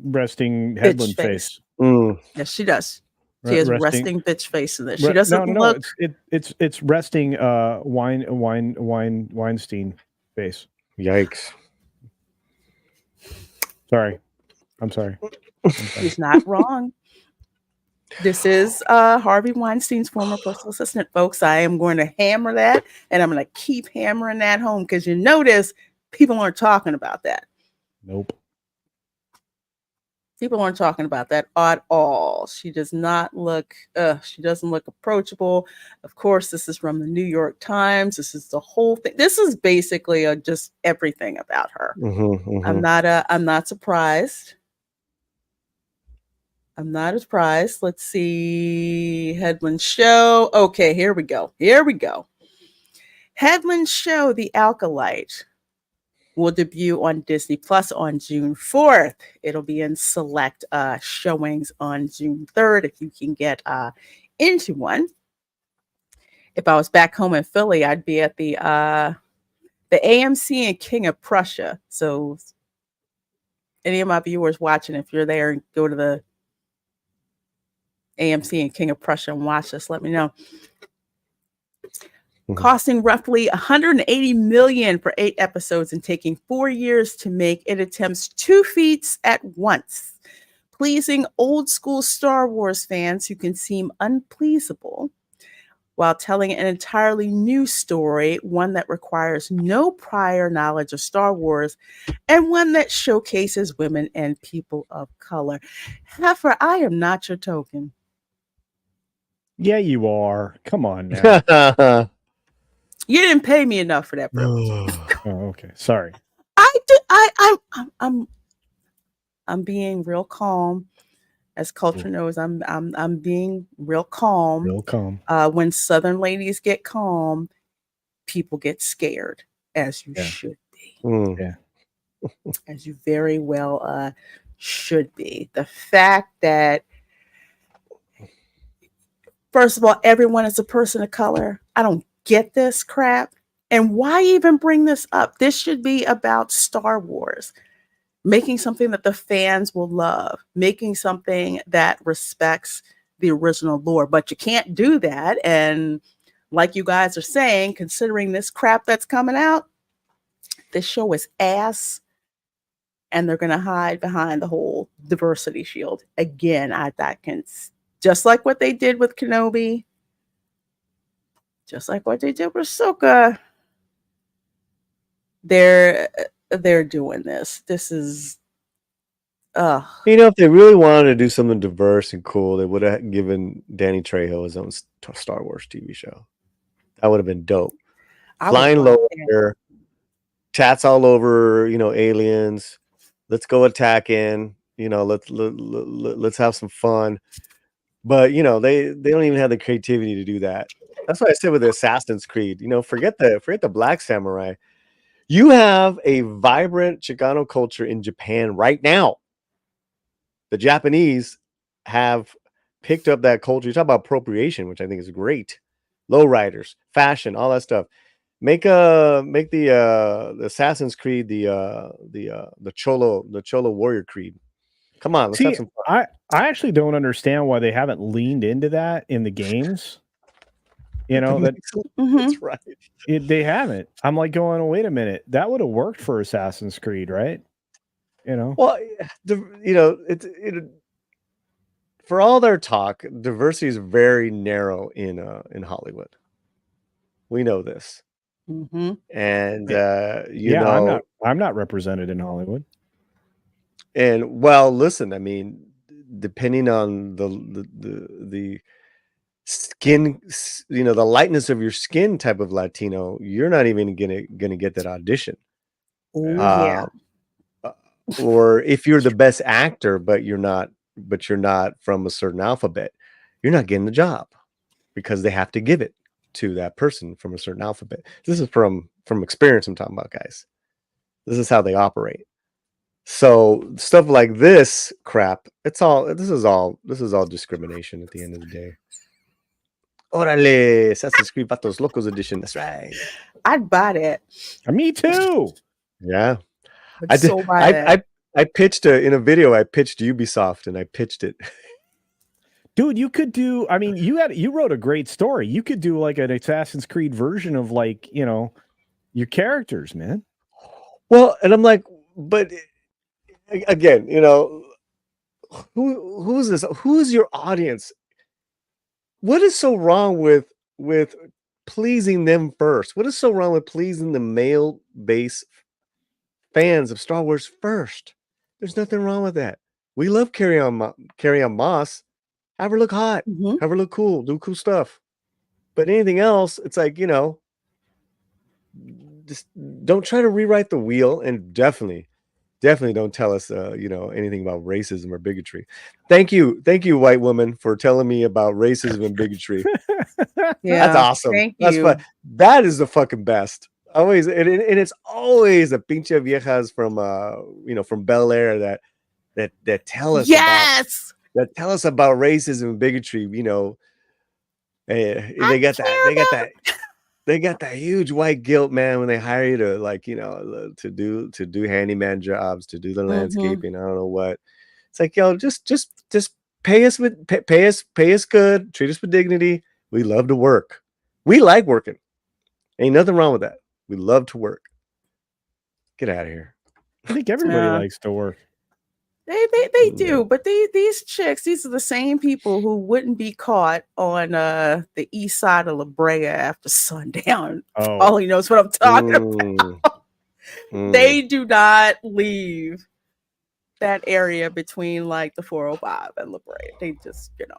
Headland bitch face. Mm. Yes, she does. She has resting bitch face in this. She no, doesn't no, look. it's resting Weinstein face. Yikes. Sorry. I'm sorry. She's not wrong. This is Harvey Weinstein's former personal assistant, folks. I am going to hammer that, and I'm going to keep hammering that home because you notice people aren't talking about that. Nope. People aren't talking about that at all. She does not look, she doesn't look approachable. Of course, this is from the New York Times. This is the whole thing. This is basically just everything about her. I'm not surprised. I'm not surprised. Let's see. Headland Show. Okay, here we go. Headland Show, The Alkalite, will debut on Disney Plus on June 4th. It'll be in select showings on June 3rd if you can get into one. If I was back home in Philly, I'd be at the AMC and King of Prussia. So any of my viewers watching, if you're there, go to the AMC and King of Prussia and watch this, let me know. Costing roughly $180 million for 8 episodes and taking 4 years to make, it attempts 2 feats at once, pleasing old school Star Wars fans who can seem unpleasable while telling an entirely new story, one that requires no prior knowledge of Star Wars, and one that showcases women and people of color. Heifer, I am not your token. Yeah, you are. Come on now. You didn't pay me enough for that privilege. Oh, okay. Sorry. I'm being real calm. As culture knows, I'm being real calm. Real calm. When Southern ladies get calm, people get scared, as you should be. Yeah. As you very well should be. The fact that, first of all, everyone is a person of color. I don't get this crap. And why even bring this up? This should be about Star Wars. Making something that the fans will love. Making something that respects the original lore. But you can't do that. And like you guys are saying, considering this crap that's coming out, this show is ass. And they're going to hide behind the whole diversity shield. Again, that can, just like what they did with Kenobi, just like what they did with Ahsoka, they're doing this. This is, if they really wanted to do something diverse and cool, they would have given Danny Trejo his own Star Wars TV show. That would have been dope. Flying low there, tats all over, aliens. Let's go attack in. Let's have some fun. But they don't even have the creativity to do that. That's why I said with the Assassin's Creed, forget the Black Samurai. You have a vibrant Chicano culture in Japan right now. The Japanese have picked up that culture. You talk about appropriation, which I think is great. Lowriders, fashion, all that stuff. Make the Assassin's Creed the Cholo Warrior Creed. Come on, let's have some fun. I actually don't understand why they haven't leaned into that in the games. That's right. They haven't. I'm like going, wait a minute, that would have worked for Assassin's Creed, right? Well, for all their talk, diversity is very narrow in Hollywood. We know this. Mm-hmm. And I'm not represented in Hollywood. And well, listen, I mean, depending on the skin, the lightness of your skin type of Latino, you're not even gonna get that audition. Oh yeah. Or if you're the best actor, but you're not from a certain alphabet, you're not getting the job because they have to give it to that person from a certain alphabet. This is from experience I'm talking about, guys. This is how they operate. So stuff like this crap, this is all discrimination at the end of the day. Orale, Assassin's Creed Vatos Locos edition. That's right. I'd buy that. Me too. Yeah. I'd so buy that. I pitched in a video. I pitched Ubisoft and I pitched it. Dude, you could do. I mean, you wrote a great story. You could do like an Assassin's Creed version of like your characters, man. Well, and I'm like, but again, who's this? Who's your audience? What is so wrong with pleasing them first? What is so wrong with pleasing the male base fans of Star Wars first? There's nothing wrong with that. We love Carrie on Moss. Have her look hot. Mm-hmm. Have her look cool. Do cool stuff. But anything else, it's like, just don't try to rewrite the wheel, and definitely don't tell us anything about racism or bigotry. Thank you white woman, for telling me about racism and bigotry. Yeah, that's awesome. That's fun. That is the fucking best. Always, and it's always the pinche viejas from Bel Air that tell us tell us about racism and bigotry. They got that huge white guilt, man, when they hire you to to do handyman jobs, to do the landscaping. I don't know what. It's like, yo, just pay us good, treat us with dignity. We love to work. We like working. Ain't nothing wrong with that. We love to work. Get out of here. I think everybody likes to work. They do, but these chicks, these are the same people who wouldn't be caught on the east side of La Brea after sundown. Oh. All he knows what I'm talking about. They do not leave that area between like the 405 and La Brea. They just don't.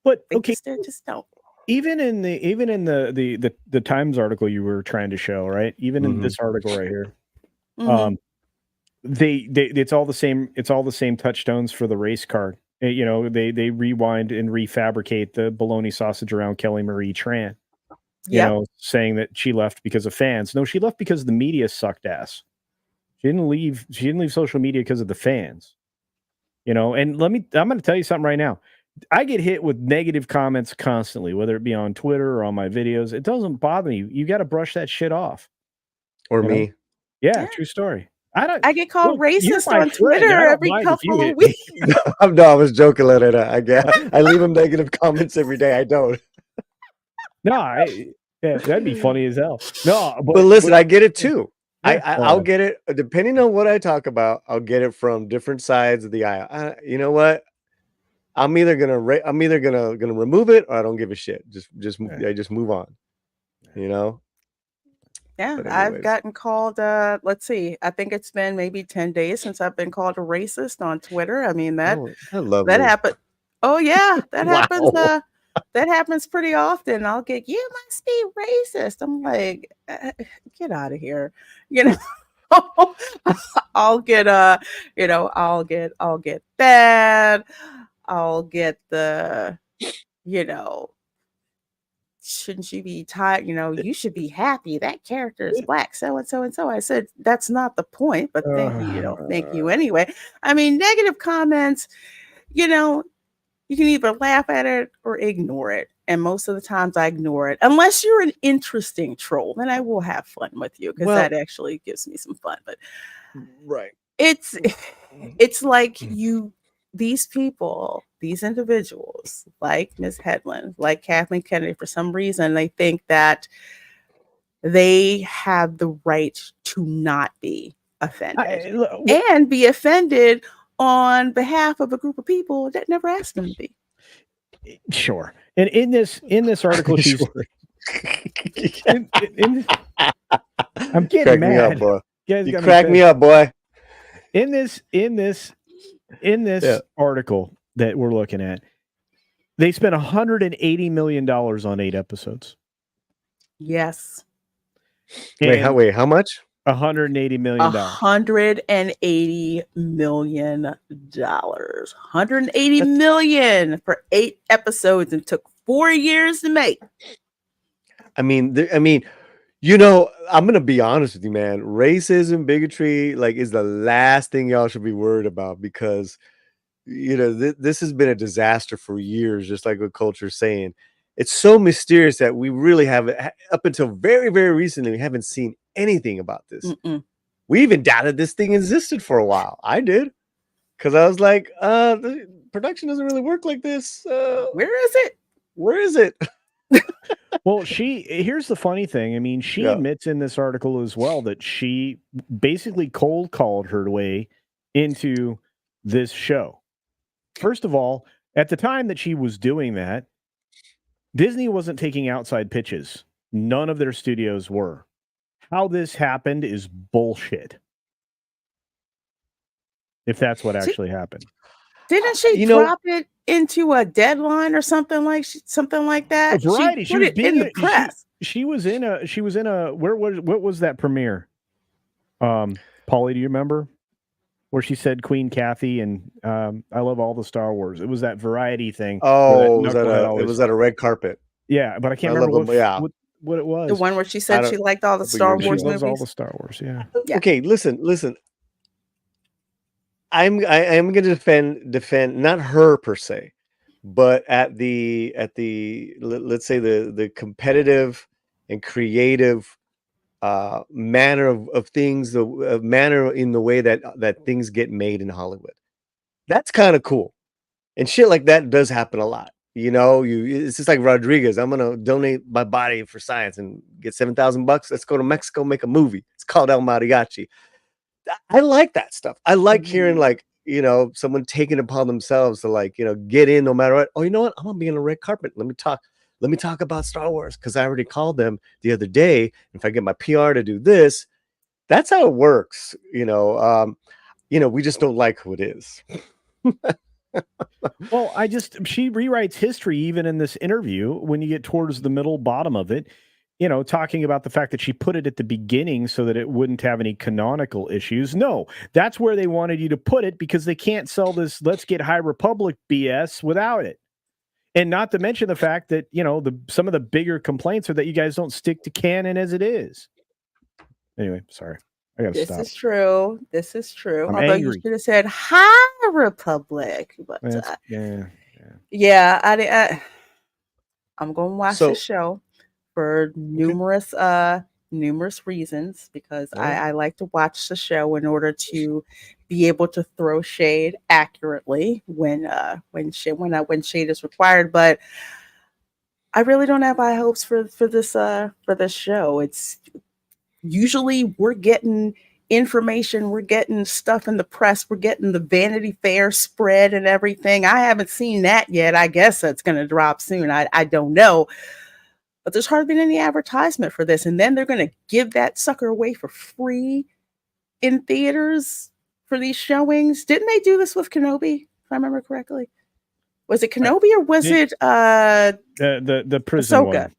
But they just don't. Even in the Times article you were trying to show, right? Even in this article right here, it's all the same touchstones for the race card. They rewind and refabricate the bologna sausage around Kelly Marie Tran. Saying that she left because of fans. No, she left because the media sucked ass. She didn't leave social media because of the fans. And I'm going to tell you something right now. I get hit with negative comments constantly, whether it be on Twitter or on my videos. It doesn't bother me. You got to brush that shit off. Or me. Yeah, true story. I get called racist on Twitter every couple of weeks. No, I was joking, Loretta. I leave them negative comments every day. I don't. No, that'd be funny as hell. No, but listen, I get it too. I'll get it depending on what I talk about. I'll get it from different sides of the aisle. You know what? I'm either gonna remove it, or I don't give a shit. Just move on. Yeah, I've gotten called. Let's see. I think it's been maybe 10 days since I've been called a racist on Twitter. I mean that happened. Oh yeah, that happens. That happens pretty often. I'll get, you must be racist. I'm like, get out of here. I'll get I'll get that. I'll get the, shouldn't you be tired? You should be happy. That character is black, so and so and so. I said, that's not the point, but thank you anyway. I mean, negative comments, you can either laugh at it or ignore it. And most of the times I ignore it, unless you're an interesting troll, then I will have fun with you, because that actually gives me some fun. But it's like these people, these individuals, like Ms. Hedlund, like Kathleen Kennedy, for some reason, they think that they have the right to not be offended and be offended on behalf of a group of people that never asked them to be. Sure. And in this article, she's Sure. I'm getting Crack mad. me up, boy. Guys You got crack me pissed. up, boy. In this Yeah. article that we're looking at, they spent $180 million on 8 episodes. Yes. Wait, how much? $180 million. $180 million. $180 million for 8 episodes and took 4 years to make. I mean, you know, I'm gonna be honest with you, man. Racism, bigotry, like, is the last thing y'all should be worried about, because you know this has been a disaster for years. Just like what Culture's saying, it's so mysterious that we really haven't, up until very, very recently, we haven't seen anything about this. Mm-mm. We even doubted this thing existed for a while. I did, because I was like, the production doesn't really work like this. Where is it? Where is it? Well, here's the funny thing. I mean, she Yeah. admits in this article as well that she basically cold called her way into this show. First of all, at the time that she was doing that, Disney wasn't taking outside pitches. None of their studios were. How this happened is bullshit. If that's what actually happened. Didn't she drop it into a deadline or something like that? Variety. She put it in the press. She was in a what was that premiere? Paulie, do you remember? Where she said Queen Kathy and I love all the Star Wars. It was that Variety thing. Oh, it was at a red carpet. Yeah, but I can't remember what it was. The one where she said she liked all the Star Wars movies. All the Star Wars, yeah. Okay, listen. I'm going to defend not her per se, but at the let's say the competitive and creative manner of things, the manner in the way that things get made in Hollywood. That's kind of cool, and shit like that does happen a lot. You know, it's just like Rodriguez. I'm gonna donate my body for science and get $7,000. Let's go to Mexico, make a movie. It's called El Mariachi. I like that stuff. I like hearing, like, you know, someone taking it upon themselves to, like, you know, get in no matter what. Oh, you know what? I'm gonna be on a red carpet. Let me talk about Star Wars, because I already called them the other day. If I get my PR to do this, that's how it works. You know, we just don't like who it is. Well, she rewrites history even in this interview when you get towards the middle bottom of it, you know, talking about the fact that she put it at the beginning so that it wouldn't have any canonical issues. No, that's where they wanted you to put it, because they can't sell this Let's Get High Republic BS without it. And not to mention the fact that, you know, some of the bigger complaints are that you guys don't stick to canon as it is. Anyway, sorry. I gotta stop. This is true. I'm Although angry. you should have said High Republic. But I'm going to watch the show for numerous reasons, because I like to watch the show in order to be able to throw shade accurately when shade is required. But I really don't have high hopes for this show. It's usually we're getting information, we're getting stuff in the press, we're getting the Vanity Fair spread and everything. I haven't seen that yet. I guess that's going to drop soon. I don't know. But there's hardly been any advertisement for this. And then they're going to give that sucker away for free in theaters for these showings. Didn't they do this with Kenobi, if I remember correctly? Was it Kenobi or was it the prison Ahsoka?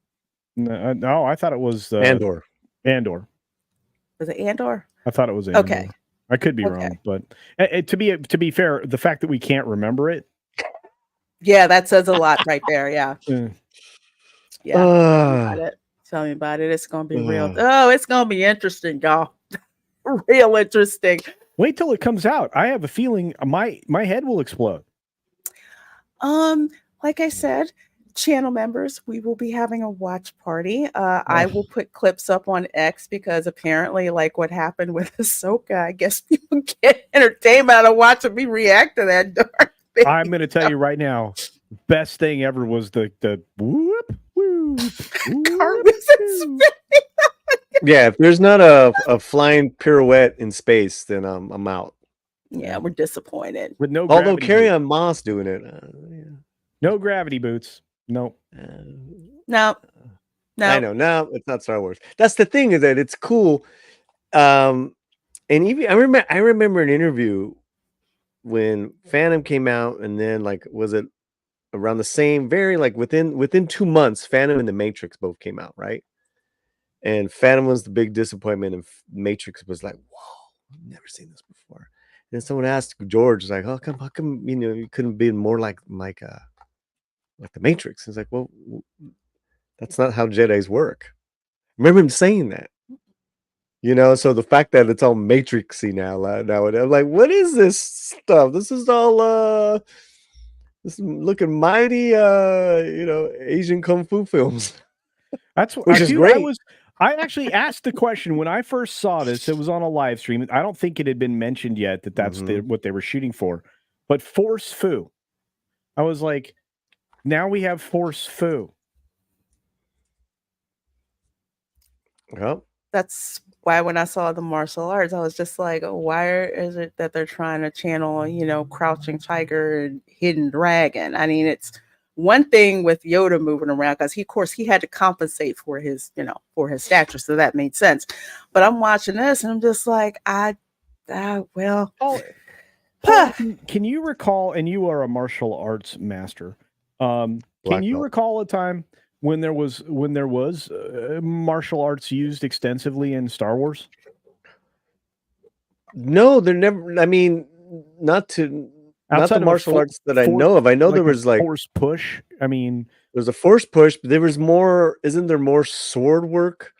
one? No, I thought it was Andor. Was it Andor? I thought it was Andor. Okay. I could be wrong, but to be fair, the fact that we can't remember it. Yeah, that says a lot right there. Yeah. Yeah. Tell me about it. It's going to be real. Oh, it's going to be interesting, y'all. Real interesting. Wait till it comes out. I have a feeling my head will explode. Like I said, channel members, we will be having a watch party. I will put clips up on X, because apparently, like what happened with Ahsoka, I guess people get entertainment out of watching me react to that dark thing. I'm going to tell you right now, best thing ever was the whoop whoop. Yeah, if there's not a flying pirouette in space, then I'm out. Yeah, we're disappointed. With no Although gravity Carrie boots. on Moss doing it. No gravity boots. No. No, I know. No, it's not Star Wars. That's the thing, is that it's cool. And even I remember an interview when Phantom came out, and then like was it around the same, very like within 2 months, Phantom and the Matrix both came out, right? And Phantom was the big disappointment, and Matrix was like, whoa, I've never seen this before. And then someone asked George, like, how come you couldn't be more like the Matrix? He's like, well, that's not how Jedis work. Remember him saying that. So the fact that it's all matrixy nowadays, I'm like, what is this stuff? This is all this is looking mighty Asian kung fu films. That's what Which is great. I actually asked the question when I first saw this. It was on a live stream. I don't think it had been mentioned yet that that's what they were shooting for. But Force Fu. I was like, now we have Force Fu. Well, that's why when I saw the martial arts, I was just like, oh, why is it that they're trying to channel, Crouching Tiger and Hidden Dragon? I mean, it's one thing with Yoda moving around because of course he had to compensate for his, for his stature, so that made sense. But I'm watching this and I'm just like, well. Paul, can you recall? And you are a martial arts master. Can you recall a time when there was martial arts used extensively in Star Wars? No, they're never. I mean, not the martial arts that I know of. I know there was like force push. I mean, there's a force push, but there was more. Isn't there more sword work?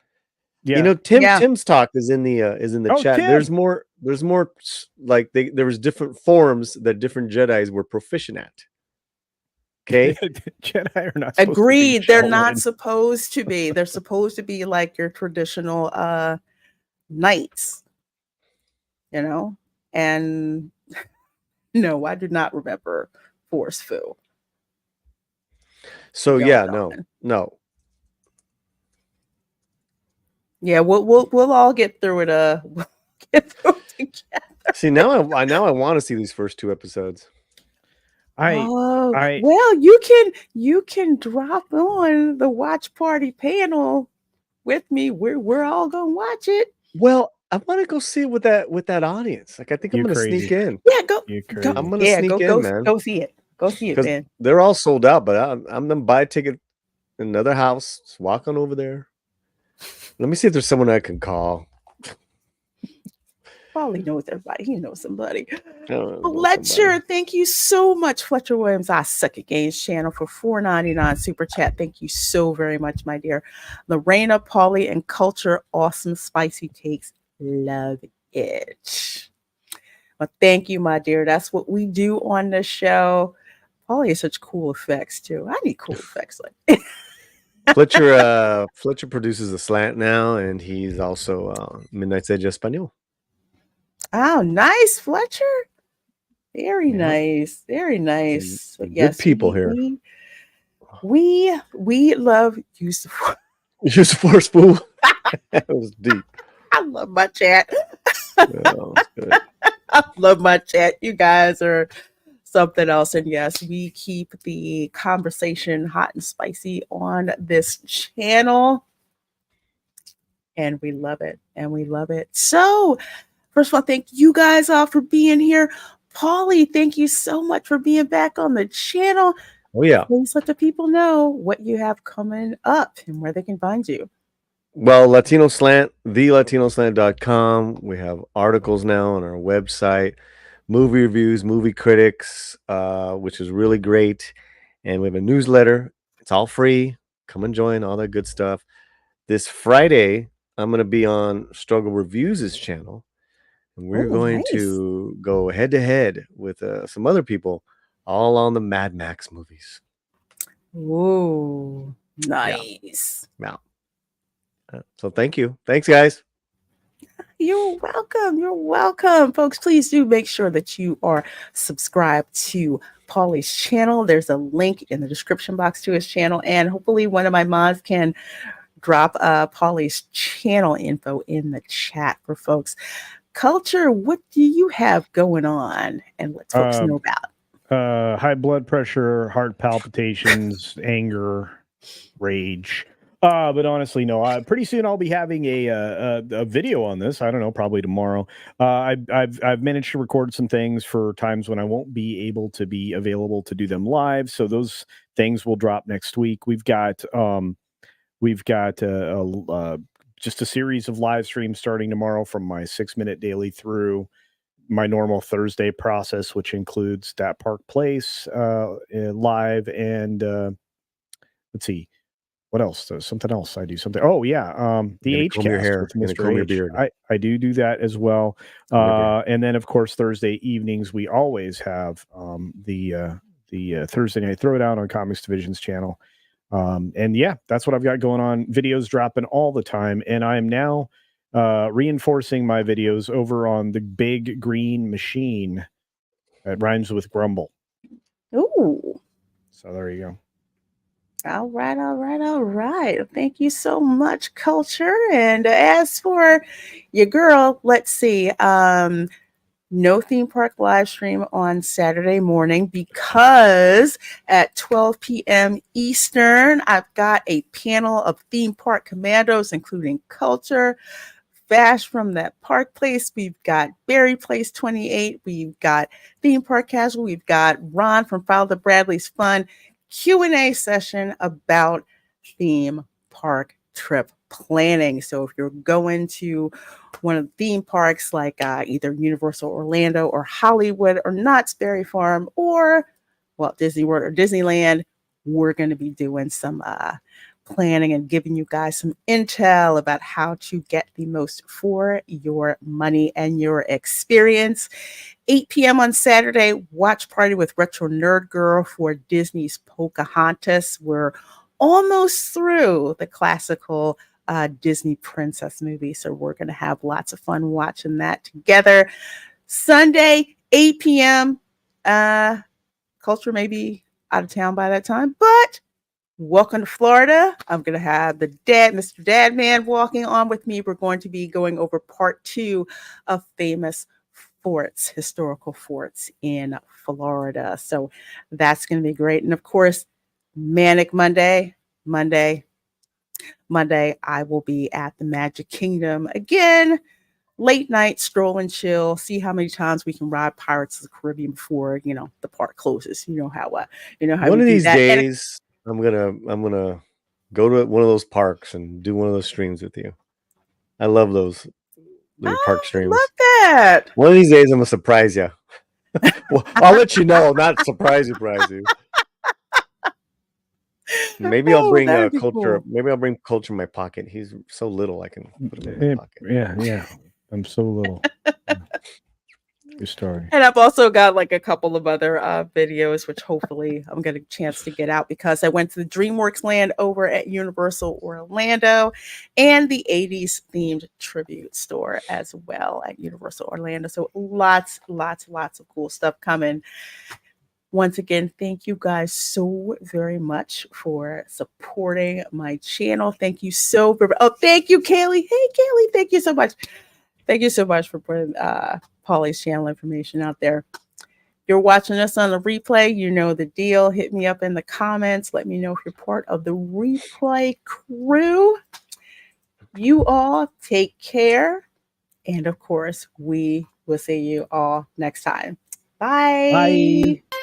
Yeah. Tim's talk is in the chat. Tim. There's more like there was different forms that different Jedis were proficient at. Okay. Jedi are not agreed. They're not supposed to be. They're supposed to be like your traditional knights, and no, I do not remember Force Fu. So no. Yeah, we'll all get through it. We'll get through it together. See, now I want to see these first 2 episodes. Well, you can drop on the watch party panel with me. We're all gonna watch it. Well, I want to go see it with that audience. Like, I think I'm gonna sneak in. Yeah, go. I'm gonna sneak in, man. Go see it. Go see it, man. They're all sold out, but I'm gonna buy a ticket in another house. Just walk on over there. Let me see if there's someone I can call. Probably knows everybody. He knows somebody. Fletcher, thank you so much, Fletcher Williams. I Suck at Games channel for $4.99 super chat. Thank you so very much, my dear. Lorena, Paulie, and Culture, awesome spicy takes. Love it. Well, thank you, my dear. That's what we do on the show. Paulie has such cool effects too. I need cool effects like Fletcher produces a slant now, and he's also Midnight's Edge Espanol. Oh, nice, Fletcher. Very nice. Very nice. Good people here. We love Use the Force. Use the Force, fool. That was deep. I love my chat. I love my chat. You guys are something else. And yes, we keep the conversation hot and spicy on this channel. And we love it. And we love it. So, first of all, thank you guys all for being here. Paulie, thank you so much for being back on the channel. Oh, yeah. Please let the people know what you have coming up and where they can find you. Well, LatinoSlant, thelatinосlant.com. We have articles now on our website, movie reviews, movie critics, which is really great. And we have a newsletter. It's all free. Come and join, all that good stuff. This Friday, I'm going to be on Struggle Reviews' channel. And we're going to go head-to-head with some other people, all on the Mad Max movies. Ooh, nice. Yeah. So thank you. Thanks, guys. You're welcome. You're welcome. Folks, please do make sure that you are subscribed to Paulie's channel. There's a link in the description box to his channel. And hopefully one of my mods can drop Paulie's channel info in the chat for folks. Culture, what do you have going on? And let folks know about. High blood pressure, heart palpitations, anger, rage. But honestly, no. Pretty soon I'll be having a video on this. I don't know, probably tomorrow. I've managed to record some things for times when I won't be able to be available to do them live. So those things will drop next week. We've got just a series of live streams starting tomorrow from my 6-minute daily through my normal Thursday process, which includes that Park Place live and let's see. What else? There's something else. I do something. Oh yeah, the H comb your cast hair. with Gonna Mr. comb your H. beard. I do that as well. Comb your beard. And then of course Thursday evenings we always have the Thursday night throwdown on Comics Division's channel. And yeah, that's what I've got going on. Videos dropping all the time, and I am now reinforcing my videos over on the big green machine that rhymes with grumble. Ooh. So there you go. All right, all right, all right. Thank you so much, Culture. And as for your girl, let's see. No theme park live stream on Saturday morning because at 12 p.m. Eastern, I've got a panel of theme park commandos, including Culture, Vash from that Park Place. We've got Berry Place 28. We've got Theme Park Casual. We've got Ron from Father Bradley's Fun. Q&A session about theme park trip planning. So if you're going to one of the theme parks like either Universal Orlando or Hollywood or Knott's Berry Farm or Walt Disney World or Disneyland, we're going to be doing some planning and giving you guys some intel about how to get the most for your money and your experience. 8 p.m. on Saturday, watch party with Retro Nerd Girl for Disney's Pocahontas. We're almost through the classical Disney princess movie, so we're going to have lots of fun watching that together. Sunday, 8 p.m. Culture may be out of town by that time, but welcome to Florida. I'm going to have Mr. Dadman walking on with me. We're going to be going over part 2 of famous forts, historical forts in Florida. So that's going to be great. And of course, Manic Monday, I will be at the Magic Kingdom again. Late night stroll and chill. See how many times we can ride Pirates of the Caribbean before the park closes. You know how One of these days, I'm gonna go to one of those parks and do one of those streams with you. I love those park streams. I love that. One of these days, I'm gonna surprise you. Well, I'll let you know, not surprise you. Maybe I'll bring Culture. Cool. Maybe I'll bring Culture in my pocket. He's so little, I can put him in my pocket. Yeah. I'm so little. Your story. And I've also got like a couple of other videos, which hopefully I'm going to chance to get out because I went to the DreamWorks Land over at Universal Orlando and the 80s themed tribute store as well at Universal Orlando. So lots of cool stuff coming. Once again, thank you guys so very much for supporting my channel. Thank you so very much. Oh, thank you, Kaylee. Hey, Kaylee, thank you so much. Thank you so much for putting Polly's channel information out there. You're watching us on the replay. You know the deal. Hit me up in the comments. Let me know if you're part of the replay crew. You all take care. And of course, we will see you all next time. Bye. Bye.